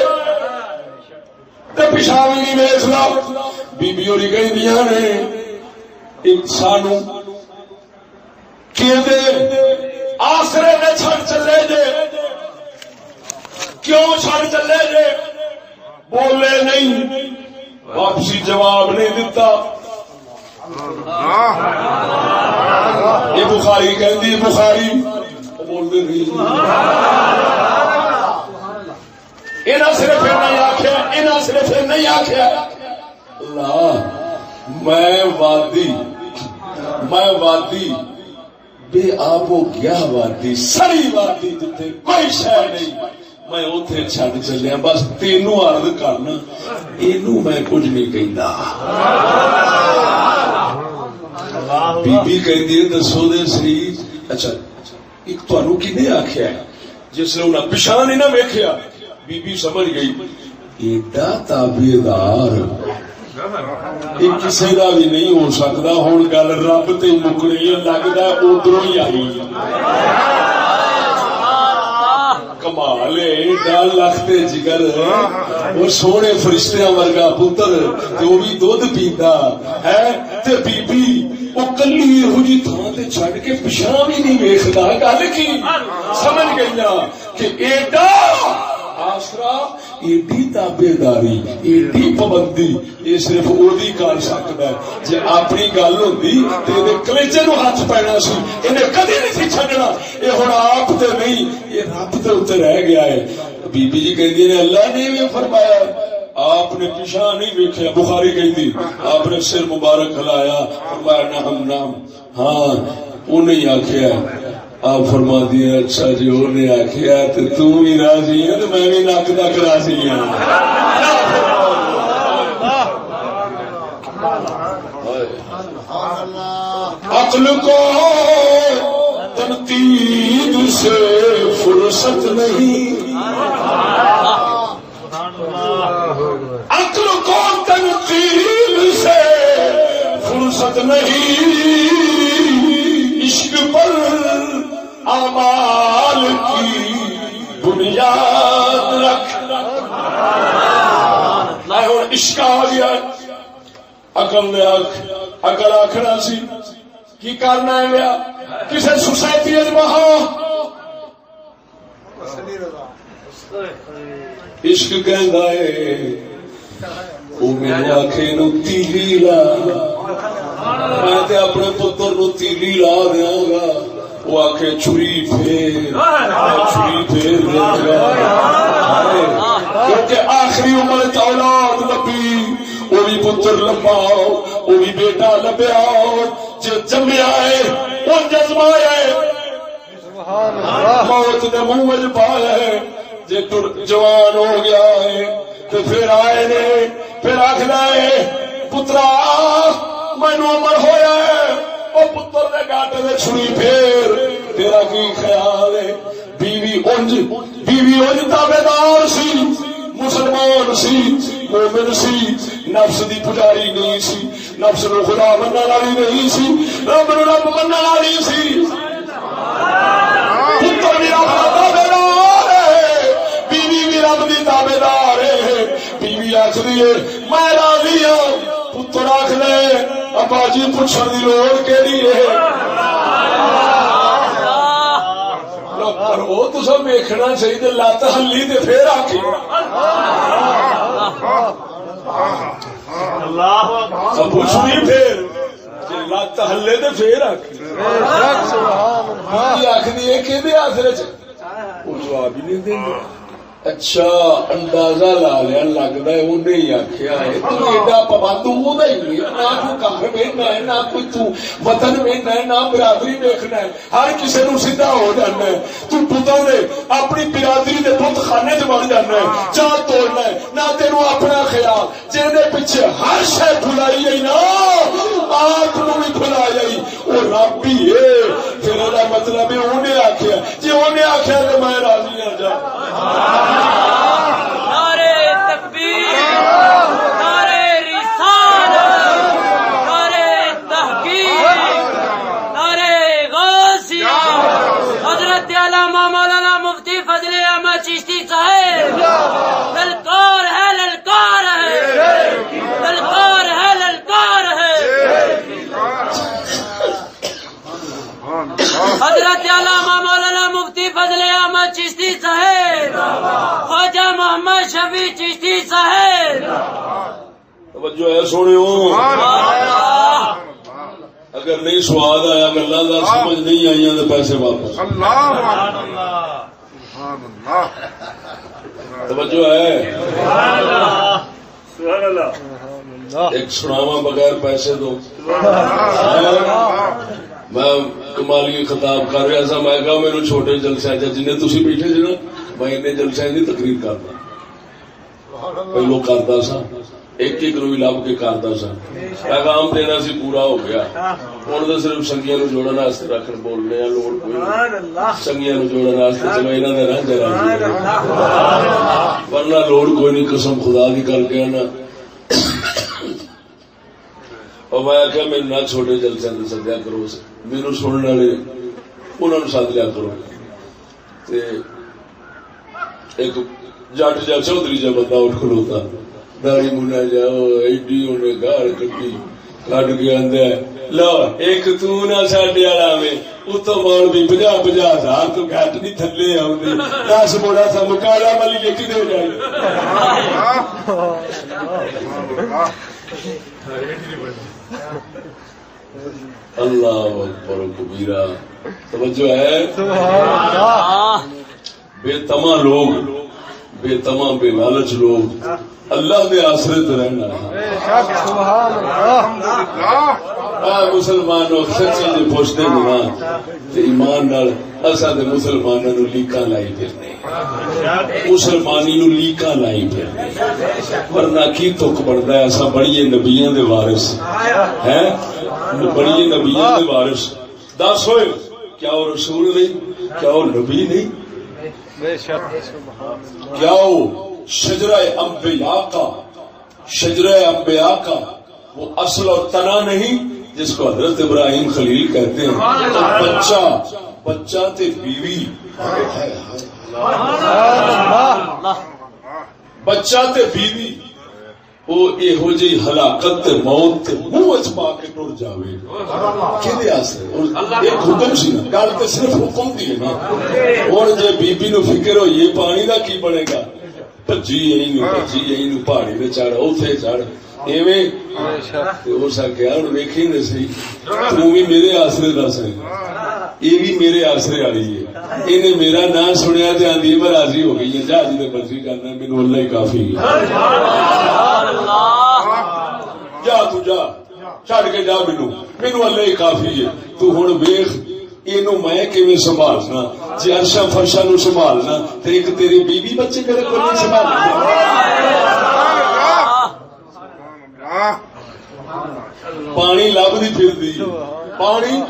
پیشہ بھی نہیں ویچ لو بیبی ہوری کہندیاں نے سانو آسرے میں چھڑ چلے جے کیوں چھڑ چلے جے بولے نہیں واپسی جواب نہیں دیتا یہ بخاری کہندی بخاری بولتے نہیں انہاں صرف نہیں آخیا انہاں صرف نہیں آخیا اللہ میں وادی بے آب و گیا وادی سری وادی جتنے کوئی شہ نہیں میں اوتھے چھڈ چلیا بس تینوں عرض کرنا اینوں میں کچھ نہیں کہندا بی بی کہندی ہے دسو دے سی اچھا ایک تانوں کنے آکھیا ہے جس نے انہاں پیشاں نہیں نہ ویکھیا بی بی سمجھ گئی ایڈا تابعدار یہ کسی کا بھی نہیں ہو سکتا ہوں گل رب تے مکنی لگتا ادھر ہی آئی کمال ڈال لکھتے جگر وہ سونے فرشتیاں ورگا پتر جو بھی دودھ پیندا ہے تے بی بی وہ کلی یہو جی تھان تے چھڈ کے پیشاں بھی نہیں ویکھدا گل کی سمجھ گئی کہ ایڈا آسرا ایڈی تابعداری ایڈی پابندی یہ صرف وہی کر سکتا ہے جی اپنی گل ہوتی تو یہ کلیجے نو ہاتھ پینا سی انہیں کدی نہیں سی چھڈنا یہ ہوں آپ تے نہیں یہ رب تے اتنے رہ گیا ہے بی بی جی کہندی نے اللہ نے بھی فرمایا آپ نے پیشاں نہیں ویکھیا بخاری کہندی آپ نے سر مبارک ہلایا فرمایا نام نام ہاں انہیں آخیا آپ فرما دیا اچھا جی انہیں آخیا تو تم بھی راضی ہے تو میں بھی نک تک راضی ہوں عقل کو تنقید سے فرصت نہیں عقل کو تنقید سے فرصت نہیں عشق پر اعمال کی بنیاد رکھ ہوں عشق آ گیا عقل نے عقل آخنا سی کی کرنا ہے ویا کسی سوسائٹی وہاں عشق کہندا ہے وہ میرے آخے نو تیلی لا میں تے اپنے پتر نو تیلی لا دیاں گا وہ آخے چھری پھیر دے گا کیونکہ آخری عمر اولاد لبی وہ بھی پتر لبا وہ بھی بیٹا لبیا جو جمیا ہے وہ جزمایا ہے موت نے منہ میں پایا ہے جی جوان ہو گیا ہے تو پھر آئے نے پھر آخر ہے پترا مینو عمر ہویا ہے وہ پتر نے گاٹے میں چھری پھیر تیرا کی خیال ہے بیوی انج تابعدار سی مسلمان سی مومن سی نفس دی پجاری نہیں سی نفس نو خدا مننے والی نہیں سی رب نو رب مننے والی سی پتر بھی رب دا تابعدار ہے بیوی بھی رب دی تابعدار ہے بیوی آخری ہے میں راضی ہوں پتر آخ لے ابا جی پوچھنے کی لوڑ کیڑی ہے پر وہ تو سب ویکھنا چاہیے لت ہلی تے پھر آکھے پوچھ نہیں پھر لت ہلے تے پھر آکھے آخری ہے کہ آخر وہ جواب ہی نہیں دیں گے اچھا اندازہ لا لیا لگتا ہے انہیں ہی آخیا ہے تو ایڈا پابند وہ ہی نہ کوئی گھر وہنا ہے نہ کوئی تو وطن وہنا ہے نہ برادری ویکھنا ہے ہر کسی نو سیدھا ہو جانا ہے تو پتر نے اپنی برادری کے بت خانے چ بن جانا ہے چاہ توڑنا ہے نہ تینوں اپنا خیال جہدے پیچھے ہر شے بھلائی ہے نا آپ کو بھی بھلائی وہ رب ہی ہے پھر وہ مطلب ہے انہیں آخیا جی انہیں آخیا تو میں راضی ہوں جا نعرے تکبیر نعرے رسالت نعرے تحقیق نعرے غوثیہ حضرت علامہ مولانا مفتی فضل احمد چشتی صاحب للکار ہے للکار ہے للکار ہے للکار ہے حضرت علامہ مولانا مفتی فضل احمد چشتی صاحب خواجہ محمد شفیع چشتی صاحب توجہ ہے سونے اگر نہیں سواد آیا گلا سمجھ نہیں آئی تو پیسے واپس توجہ ہے ایک سناوا بغیر پیسے دو میں کمالی خطاب کر رہا سا میں کہا میرے چھوٹے جلسے جنہیں تھی بیٹھے جی نا میں ان جلسے کی تقریر کرتا پہلو کرتا سا ایک ایک نو لب کے کرتا سا پیغام دینا سی پورا ہو گیا ہوں تو صرف سنگیاں نو جوڑن واسطے رکھن بولنے لوڑ کوئی سنگیاں نو جوڑن واسطے چلو انہاں دے رنج ورنہ لوڑ کوئی نہیں قسم خدا دی کر کے نا اور میں آخیا میرے نہ چھوٹے جلسے سے سدیا کرو میرے سننے والے انہوں نے سد لیا کرو ایک جٹ جا چودھری جا بندہ اٹھ کھلوتا داڑی منا جا ایڈی انہیں گال کٹی کٹ کے آدھا لو ایک تو نہ ساڈے والا میں اتوں مول بھی 50,000 تو گھٹ نہیں تھلے آؤں 10 موڑا سا مکالا والی لکھی دے جائے اللہ اکبر و کبیرہ توجہ ہے بے تما لوگ بے تما بے لالچ لوگ اللہ دے آسرے تے رہنا مسلمانوں سچی دے پوچھتے بنا ایمان نال اساں دے مسلماناں نو لیکاں لائی پھرنے مسلمانی نو لیکاں لائی پھرنے ورنہ کی تک بندا ہے اساں بڑیے نبیاں دے وارث ہیں بڑیے نبیاں دے وارث دس ہوئے کیا وہ رسول نہیں کیا وہ نبی نہیں کیا وہ شجرہ انبیاء کا وہ اصل اور تنا نہیں جس کو حضرت ابراہیم خلیل کہتے ہیں بچہ تے بیوی بچہ تے بیوی وہ یہو جی ہلاکت تے موت تے منہ پا کے ٹر جاوے کہدے واسطے ایک حکم سی نا گل تے صرف حکم دی ہے نا ہن جے بیبی نو فکر ہوئی ہے پانی دا کی بنے گا بھجی پہاڑی نے چڑھ اوتھے چڑھ ایویں ہو سکیا ہوں ویکھی نہیں سی تو بھی میرے آسرے دس ہے یہ بھی میرے آسرے والی ہے انہیں میرا نام سنیا تو آدھی میں راضی ہو گئی ہے جا جی مرضی کرنا مینو اللہ ہی کافی جا تو جا چڑھ کے جا مینو اللہ ہی کافی ہے تو ہوں ویخ میں کیویں سنبھالنا جی عرشا فرشا نو سنبھالنا تو ایک تیری بیوی بچے میرے کو نہیں سنبھالنا پانی لبدی پھردی پانی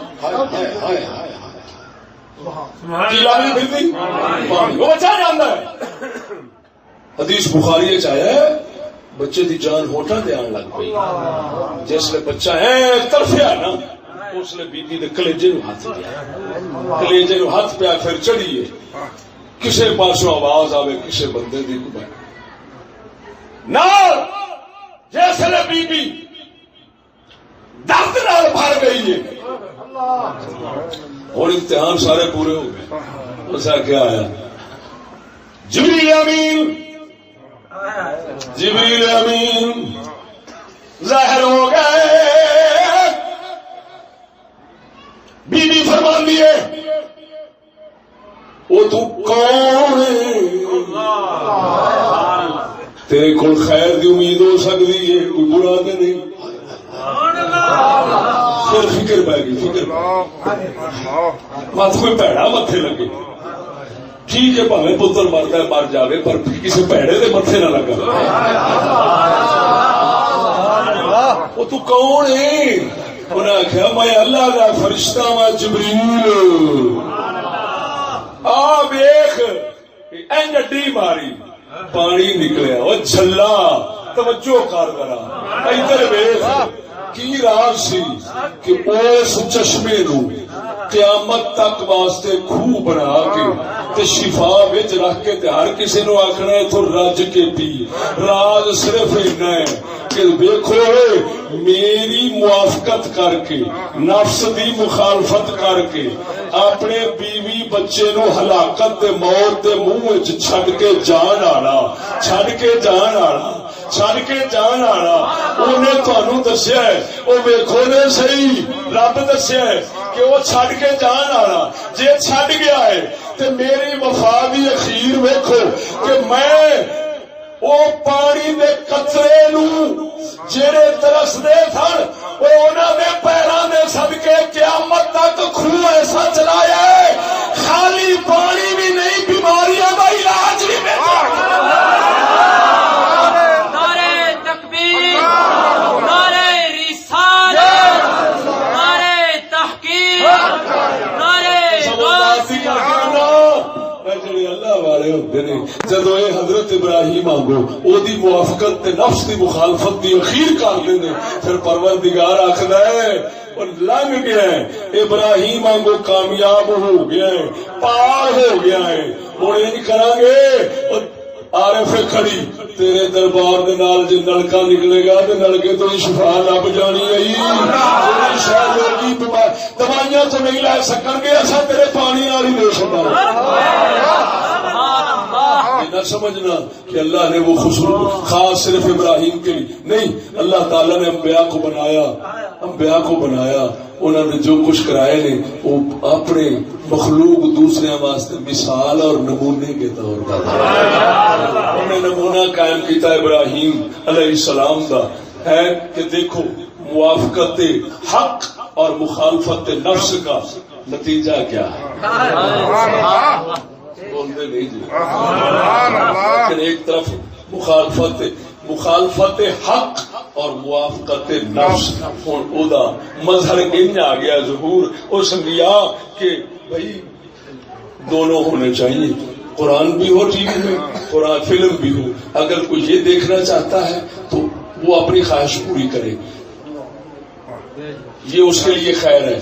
وہ بچہ جانا ہے حدیث بخاری چاہے بچے دی جان ہوٹا دے آن لگ پئی جس لئے بچہ ہے طرفیا نا اس نے بیبی دے کلیجے نو ہاتھ پیا کلیجے نو ہاتھ پیا پھر چڑھیے کسے پاسوں آواز آوے کسے بندے دی کو نال جیسے نے بیبی درد نال بھر گئی ہے اور امتحان سارے پورے ہو گئے ایسا کیا آیا جبریل امین ظاہر ہو گئے بی بی فرمان دیے وہ تو کون ہے کو خیر دی امید ہو سکتی ہے، کوئی برا تو نہیں. پھر فکر پی گئی، فکر مت کوئی پیڑا متے لگے. ٹھیک ہے بھاوے پتر مرتا ہے مر جائے پر کسی پیڑے دے متے نہ لگا. وہ تو کون ہے؟ انہیں آخیا میں اللہ کا فرشتہ وا جبریل. آ ویخ اڈی ماری پانی نکلیا، وہ جھلا توجہ کر کرا ادھر ویخ کی راز سی کہ اس چشمے نو قیامت تک واسطے خوہ بنا کے تے شفا وچ رکھ کے تے ہر کسی نو آخنا اتو رج کے پی. راز صرف اینا ہے کہ دیکھو میری موافقت کر کے نفس دی مخالفت کر کے اپنے بیوی بچے نو ہلاکت دے موت دے منہ وچ چھڈ کے جان آنا، چھڈ کے جان آنا، چھڈ کے جان آنا. انہیں تانوں دسیا ہے، وہ ویکھو نے صحیح رب دسیا ہے کہ وہ چھڈ کے جان آنا. جے چھڈ گیا ہے تے میری وفا دی اخیر ویکھو کہ میں وہ پانی دے قطرے نو جڑے ترسدے سن وہ انہاں دے پیراں دے صدقے قیامت تک خوہ ایسا چلایا ہے. خالی پانی بھی نہیں، بیماریاں دا علاج بھی بیٹھا. نعرہ تکبیر، نعرہ رسالت، نعرہ تحقیق، نعرہ جڑے اللہ والے ہوتے نے جدو یہ حضرت ابراہیم آگو او دی موافقت تے نفس دی مخالفت دی اخیر کر لیندے، پھر پروردگار آخدا ہے اور لنگ گیا ہے ابراہیم آگو کامیاب ہو گیا ہے، پار ہو گیا ہے. ہوں یہ کریں گے عارف کھڑی تیرے دربار دے نال جے نلکا نکلے گا تو نلکے تو ہی شفا لب جانی ہے. دوائیاں تو نہیں لے سکن گے، اصا تیرے پانی نال ہی دے سکا. نہ سمجھنا کہ اللہ نے وہ خصوص خاص صرف ابراہیم کے لیے نہیں، اللہ تعالیٰ نے انبیاء کو بنایا، انبیاء کو بنایا. انہوں نے جو کچھ کرائے نے وہ اپنے مخلوق دوسرے واسطے مثال اور نمونے کے طور پر انہیں نمونہ قائم کیتا ابراہیم علیہ السلام کا ہے کہ دیکھو موافقت حق اور مخالفت نفس کا نتیجہ کیا ہے. بولتے نہیں جی. لیکن ایک طرف مخالفت حق اور موافقت نفس ہوں دا مظہر ان آ گیا ظہور اور سنگیا کہ بھائی دونوں ہونے چاہیے. قرآن بھی ہو ٹی وی میں، قرآن فلم بھی ہو. اگر کوئی یہ دیکھنا چاہتا ہے تو وہ اپنی خواہش پوری کرے، یہ اس کے لیے خیر ہے.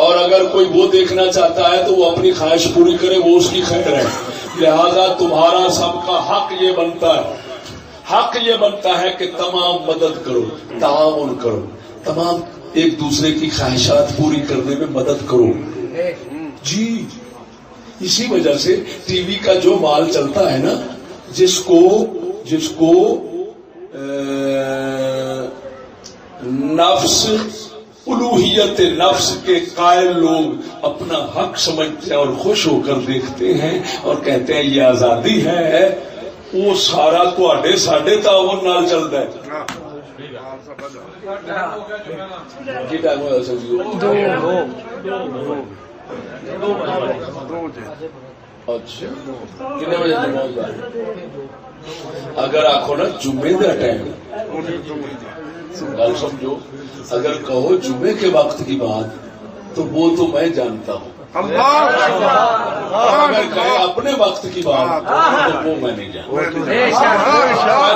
اور اگر کوئی وہ دیکھنا چاہتا ہے تو وہ اپنی خواہش پوری کرے، وہ اس کی خیر ہے. لہذا تمہارا سب کا حق یہ بنتا ہے، حق یہ بنتا ہے کہ تمام مدد کرو، تعاون کرو، تمام ایک دوسرے کی خواہشات پوری کرنے میں مدد کرو. جی اسی وجہ سے ٹی وی کا جو مال چلتا ہے نا، جس کو نفس الوہیت نفس کے قائل لوگ اپنا حق سمجھتے ہیں اور خوش ہو کر دیکھتے ہیں اور کہتے ہیں یہ آزادی ہے، وہ سارا تواڈے ساڈے تعاون نال چلتا ہے. کی ٹائم ہوا سر جی؟ اچھا کتنے بجے تک؟ اگر آخو نا جمعے کا ٹائم گل سمجھو، اگر کہو جمعے کے وقت کی بات تو وہ تو میں جانتا ہوں. اگر کہے اپنے وقت کی بات تو وہ میں نہیں جانتا. میں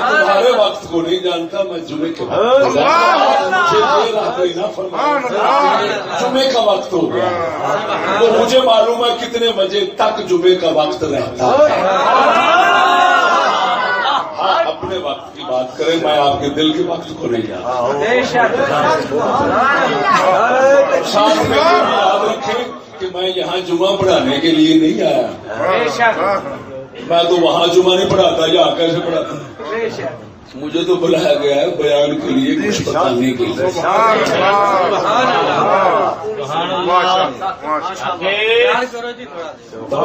تمہارے وقت کو نہیں جانتا، میں جمعے کے وقت جمعے کا وقت ہو گیا تو مجھے معلوم ہے کتنے بجے تک جمعے کا وقت رہتا ہے. اپنے وقت کی بات کریں، میں آپ کے دل کے وقت کو نہیں جانتا. ساتھ میں یہ بھی یاد رکھیں کہ میں یہاں جمعہ پڑھانے کے لیے نہیں آیا. میں تو وہاں جمعہ نہیں پڑھاتا، یہاں کیسے پڑھاتا؟ مجھے تو بلایا گیا ہے بیان کے لیے، کچھ بتانے کے لیے.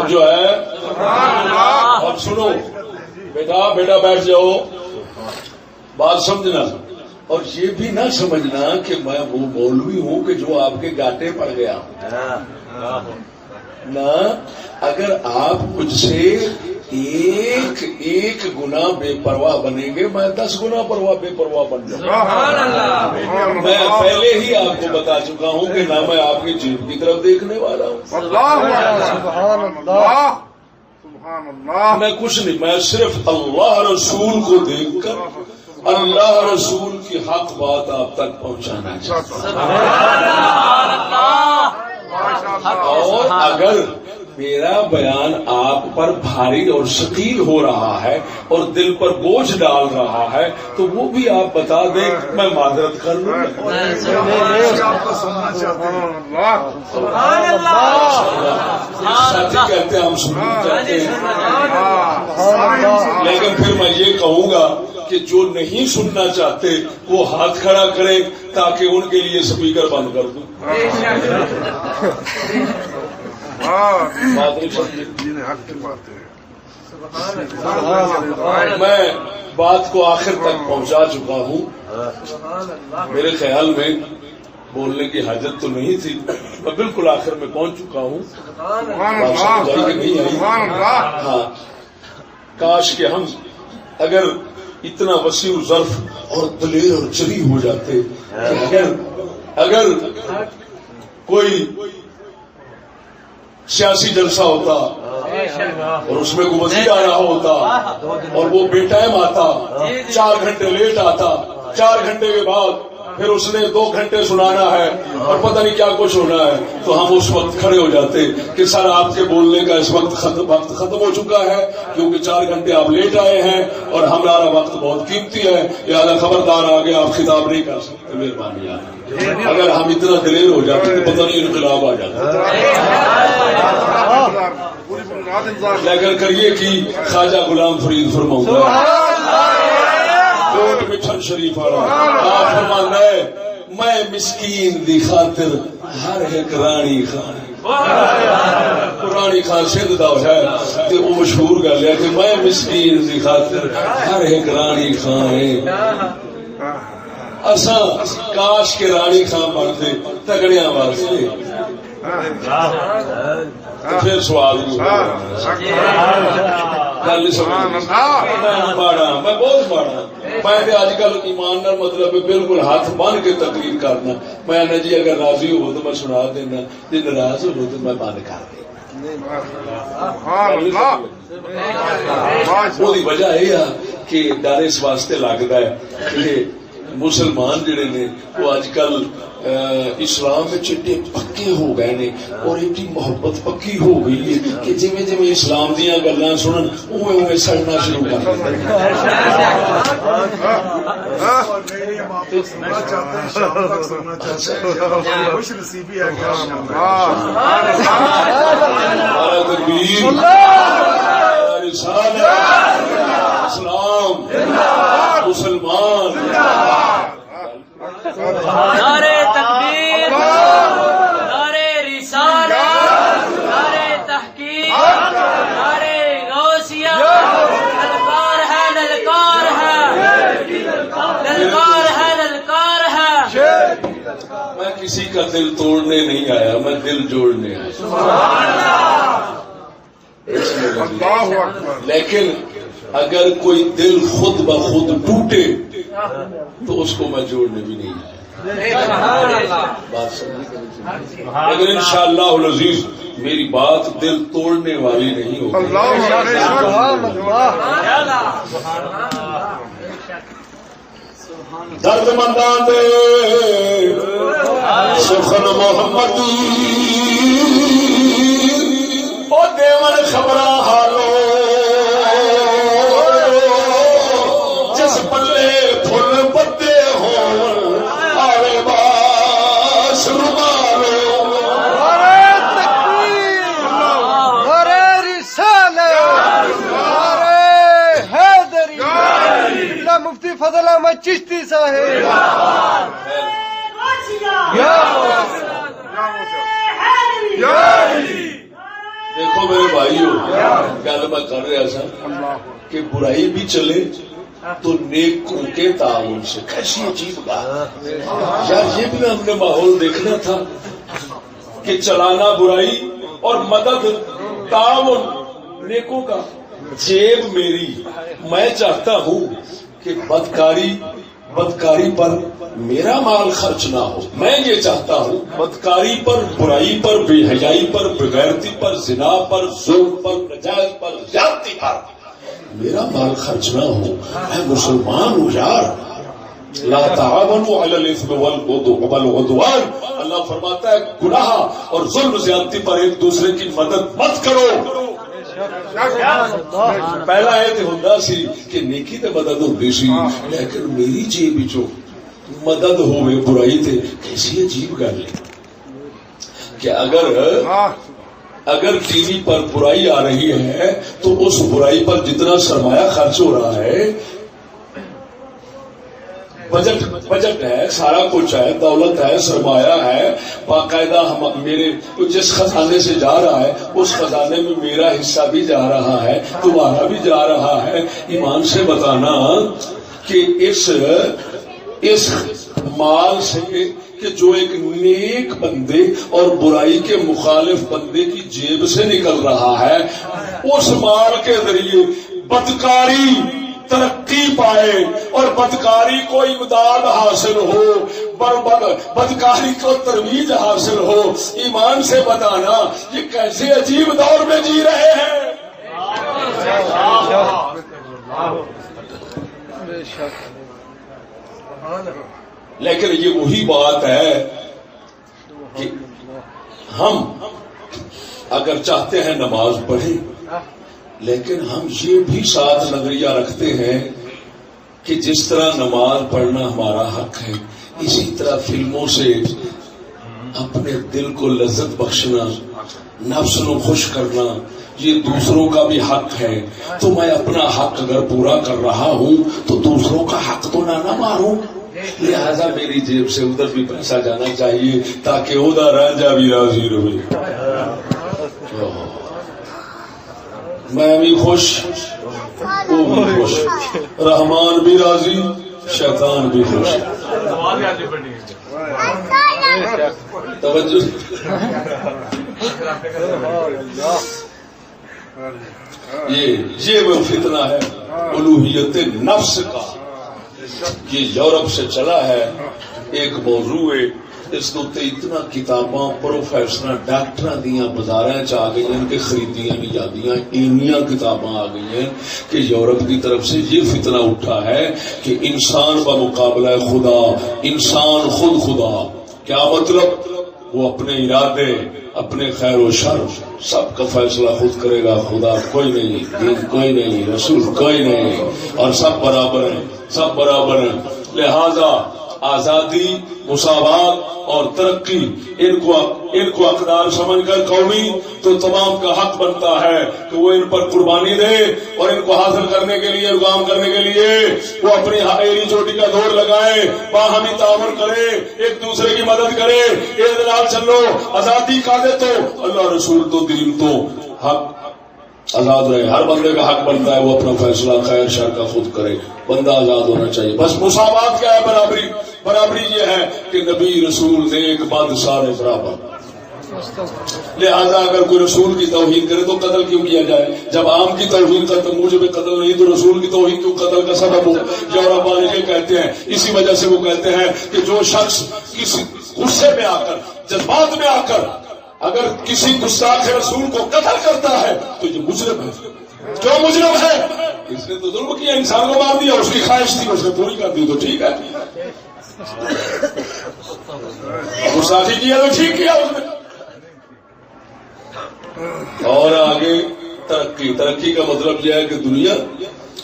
جو ہے اب سنو بیٹا بیٹا بیٹھ جاؤ. بات سمجھنا، اور یہ بھی نہ سمجھنا کہ میں وہ مولوی ہوں کہ جو آپ کے گاٹے پڑ گیا ہوں. نہ، اگر آپ مجھ سے ایک گنا بے پرواہ بنیں گے، میں 10 گنا بے پرواہ بن جاؤں. میں پہلے ہی آپ کو بتا چکا ہوں کہ نہ میں آپ کی جیب کی طرف دیکھنے والا ہوں. میں کچھ نہیں، میں صرف اللہ رسول کو دیکھ کر اللہ رسول کی حق بات آپ تک پہنچانا چاہتا ہوں. اور اگر میرا بیان آپ پر بھاری اور ثقیل ہو رہا ہے اور دل پر بوجھ ڈال رہا ہے تو وہ بھی آپ بتا دیں، میں معذرت کر لوں. ساتھی کہتے ہیں ہم سننا چاہتے ہیں، لیکن پھر میں یہ کہوں گا کہ جو نہیں سننا چاہتے وہ ہاتھ کھڑا کریں تاکہ ان کے لیے سپیکر بند کر دوں. میں بات کو آخر تک پہنچا چکا ہوں. میرے خیال میں بولنے کی حاجت تو نہیں تھی، میں بالکل آخر میں پہنچ چکا ہوں. بات سمجھ آئی کہ نہیں آئی؟ ہاں، کاش کہ ہم اگر اتنا وسیع ظرف اور دلیر اور جری ہو جاتے کہ اگر کوئی سیاسی جلسہ ہوتا اور اس میں کوئی وزیر آ رہا ہوتا اور وہ بے ٹائم آتا، 4 گھنٹے لیٹ آتا، 4 گھنٹے کے بعد پھر اس نے 2 گھنٹے سنانا ہے اور پتہ نہیں کیا کچھ ہونا ہے، تو ہم اس وقت کھڑے ہو جاتے کہ سر آپ کے بولنے کا اس وقت ختم ہو چکا ہے کیونکہ 4 گھنٹے آپ لیٹ آئے ہیں اور ہمارا وقت بہت قیمتی ہے، لہٰذا خبردار آگے آپ خطاب نہیں کر سکتے. مہربانی آپ. اگر ہم اتنا دلیر ہو جاتے تو پتہ نہیں انقلاب آ جاتا. لیکن کریے کہ خواجہ غلام فرید فرماؤں گا کوٹ مٹھن شریف والا آپ فرمانا ہے، میں مسکین دی خاطر ہر ایک رانی خان. رانی خان سندھ دا ہے تے وہ مشہور گل ہے کہ میں مسکین دی خاطر ہر ایک رانی خان ہے. اساں کاش کے رانی خان بنتے تگڑیاں واسطے، پھر سوال گل ماڑا. میں بہت ماڑا. میں اج کل ایمان نال مطلب بالکل ہاتھ بن کے تقریر کرنا. میں جی اگر راضی ہو تو میں سنا دینا، جی ناراض ہو تو میں بند کر دینا. وجہ یہ ہے کہ ڈر اس واسطے لگتا ہے کہ مسلمان جڑے نے وہ اج کل اسلام میں ایڈے پکے ہو گئے نے اور ایڈی محبت پکی ہو گئی ہے کہ جویں جویں اسلام دیاں گلاں سنن اوویں اوویں سڑنا شروع کر دیندے ہیں. اسلام مسلمان نعرے تکبیر، نعرے رسالت، نعرے تحقیق، نعرے غوثیہ. للکار ہے، للکار ہے، للکار ہے، للکار ہے. میں کسی کا دل توڑنے نہیں آیا، میں دل جوڑنے آیا. لیکن اگر کوئی دل خود بخود ٹوٹے تو اس کو میں جوڑنے بھی نہیں آیا. لیکن انشاءاللہ العزیز میری بات دل توڑنے والی نہیں ہوگی. درد مندان دے سخن محمدی او دیون خبراں حالو جس پلے پھل پتے ہون آوے باس رومالو. نعرے تکبیر، نعرے رسالت، نعرے حیدری. اللہ مفتی فضل احمد چشتی صاحب. دیکھو میرے بھائیو، گل میں کر رہا سا کہ برائی بھی چلے تو نیکوں کے تعاون سے. کیسی عجیب بات یار. یہ بھی ہم نے ماحول دیکھنا تھا کہ چلانا برائی اور مدد تعاون نیکوں کا. جیب میری, میں چاہتا ہوں کہ بدکاری پر میرا مال خرچ نہ ہو. میں یہ چاہتا ہوں بدکاری پر, برائی پر, بے حیائی پر, بغیرتی پر, زنا پر, ظلم پر, نجائز پر, زیادتی پر میرا مال خرچ نہ ہو. میں مسلمان ہوں یار. لا تعاونوا علی الاثم والعدوان. اللہ فرماتا ہے گناہ اور ظلم زیادتی پر ایک دوسرے کی مدد مت کرو. پہلا یہ ہوتا سی کہ نیکی تے مدد ہوتی سی, لیکن میری جیب چو مدد ہوئے برائی تے کیسی عجیب گل ہے کہ اگر ٹی وی پر برائی آ رہی ہے تو اس برائی پر جتنا سرمایہ خرچ ہو رہا ہے, بجٹ ہے, سارا کچھ ہے, دولت ہے, سرمایہ ہے, باقاعدہ میرے جس خزانے سے جا رہا ہے اس خزانے میں میرا حصہ بھی جا رہا ہے, تمہارا بھی جا رہا ہے. ایمان سے بتانا کہ اس مال سے کہ جو ایک نیک بندے اور برائی کے مخالف بندے کی جیب سے نکل رہا ہے, اس مال کے ذریعے بدکاری ترقی پائے اور بدکاری کو امداد حاصل ہو, بدکاری کو ترویج حاصل ہو. ایمان سے بتانا یہ کیسے عجیب دور میں جی رہے ہیں. لیکن یہ وہی بات ہے کہ ہم اگر چاہتے ہیں نماز پڑھیں, لیکن ہم یہ بھی ساتھ نظریہ رکھتے ہیں کہ جس طرح نماز پڑھنا ہمارا حق ہے, اسی طرح فلموں سے اپنے دل کو لذت بخشنا, نفس کو خوش کرنا یہ دوسروں کا بھی حق ہے. تو میں اپنا حق اگر پورا کر رہا ہوں تو دوسروں کا حق تو نہ ماروں. لہذا میری جیب سے ادھر بھی پیسہ جانا چاہیے تاکہ ادھر رانجا بھی راضی رہے, میں بھی خوش, وہ بھی خوش, رحمان بھی راضی, شیطان بھی خوش. توجہ. یہ وہ فتنہ ہے الوہیت نفس کا. یہ یورپ سے چلا ہے, ایک موضوع ہے. اس کو اتنا کتاباں پروفیسر ڈاکٹر دیا بازار آ گئی ہیں کہ خریدیاں نہیں جاندیاں, اینیاں کتاباں آ گئی ہیں کہ یورپ کی طرف سے یہ فتنہ اٹھا ہے کہ انسان کا مقابلہ خدا, انسان خود خدا. کیا مطلب؟ وہ اپنے ارادے, اپنے خیر و شر سب کا فیصلہ خود کرے گا. خدا کوئی نہیں, دین کوئی نہیں, رسول کوئی نہیں, اور سب برابر ہیں, سب برابر ہیں. لہذا آزادی, مساوات اور ترقی ان کو اقدار سمجھ کر قومی تو تمام کا حق بنتا ہے کہ وہ ان پر قربانی دے اور ان کو حاصل کرنے کے لیے, کام کرنے کے لیے وہ اپنی ایری چوٹی کا دوڑ لگائے, باہمی تعاون کرے, ایک دوسرے کی مدد کرے. ایک نال چلو, آزادی کا دے تو اللہ رسول تو دین تو حق آزاد رہے. ہر بندے کا حق بنتا ہے وہ اپنا فیصلہ خیر شر کا خود کرے. بندہ آزاد ہونا چاہیے. بس مساوات کیا ہے؟ برابری. برابری یہ ہے کہ نبی رسول نیک بد سارے برابر. لہذا اگر کوئی رسول کی توہین کرے تو قتل کیوں کیا جائے؟ جب عام کی توہین کا موجب قتل نہیں تو رسول کی توہین کیوں قتل کا سبب ہو؟ یورپ والے یہ کہتے ہیں, اسی وجہ سے وہ کہتے ہیں کہ جو شخص کسی غصے میں آ کر, جذبات میں آ کر اگر کسی گستاخ رسول کو قتل کرتا ہے تو یہ مجرم ہے. کیوں مجرم ہے؟ اس نے تو ظلم کیا, انسان کو مار دیا, اس کی خواہش تھی اس نے پوری کر دی تو ٹھیک ہے. گستاخی کیا تو ٹھیک کیا اس نے. اور آگے ترقی کا مطلب یہ ہے کہ دنیا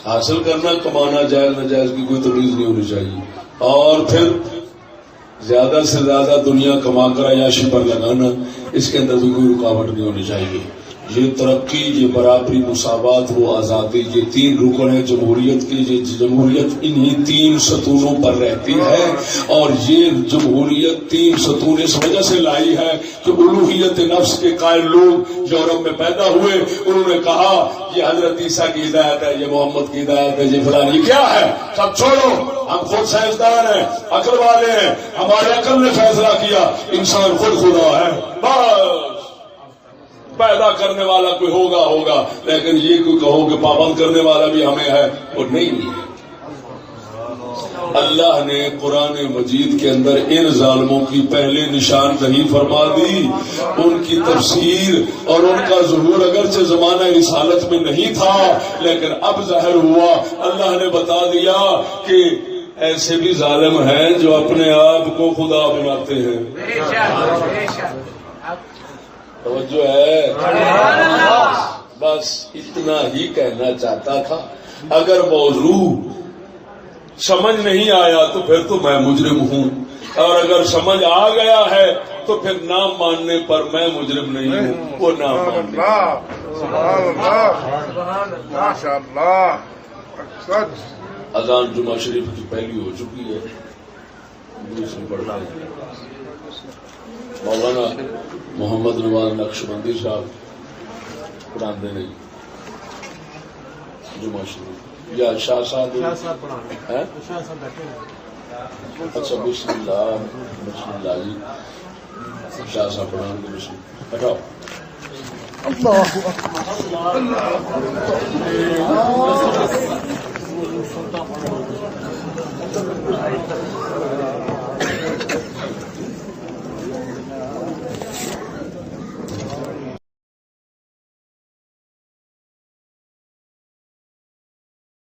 حاصل کرنا, کمانا, جائز ناجائز کی کوئی تمیز نہیں ہونی چاہیے. اور پھر زیادہ سے زیادہ دنیا کما کر عیاشی پر لگانا, اس کے اندر بھی کوئی رکاوٹ نہیں ہونی چاہیے. یہ ترقی، یہ برابری، مساوات و آزادی، یہ 3 رکن ہیں جمہوریت کے. یہ جمہوریت انہی 3 ستونوں پر رہتی ہے، اور یہ جمہوریت 3 ستون اس وجہ سے لائی ہے کہ الوہیت نفس کے قائل لوگ یورپ میں پیدا ہوئے. انہوں نے کہا یہ حضرت عیسیٰ کی ہدایت ہے، یہ محمد کی ہدایت ہے، یہ فلان. یہ کیا ہے؟ سب چھوڑو، ہم خود سائنسدان ہیں، عقل والے ہیں، ہمارے عقل نے فیصلہ کیا انسان خود خدا ہے. بس پیدا کرنے والا کوئی ہوگا، لیکن یہ کوئی کہو کہ پابند کرنے والا بھی ہمیں ہے، اور نہیں ہے. اللہ نے قرآن مجید کے اندر ان ظالموں کی پہلے نشاندہی فرما دی. ان کی تفسیر اور ان کا ظہور اگرچہ زمانہ رسالت میں نہیں تھا، لیکن اب ظاہر ہوا. اللہ نے بتا دیا کہ ایسے بھی ظالم ہیں جو اپنے آپ کو خدا بناتے ہیں. توجہ ہے؟ بس اتنا ہی کہنا چاہتا تھا. اگر موضوع سمجھ نہیں آیا تو پھر تو میں مجرم ہوں، اور اگر سمجھ آ گیا ہے تو پھر نام ماننے پر میں مجرم نہیں ہوں، وہ نام ماننے. سبحان اللہ، ماشاء اللہ. اذان جمعہ شریف کی پہلی ہو چکی ہے، دوسری پڑھنا ہے. مولانا محمد نواز نقشبندی صاحب پڑھاتے نہیں جمعہ شریف، یا شاہ صاحب. اچھا بسم اللہ جی، شاہ صاحب پڑھا گے. بسم اللہ.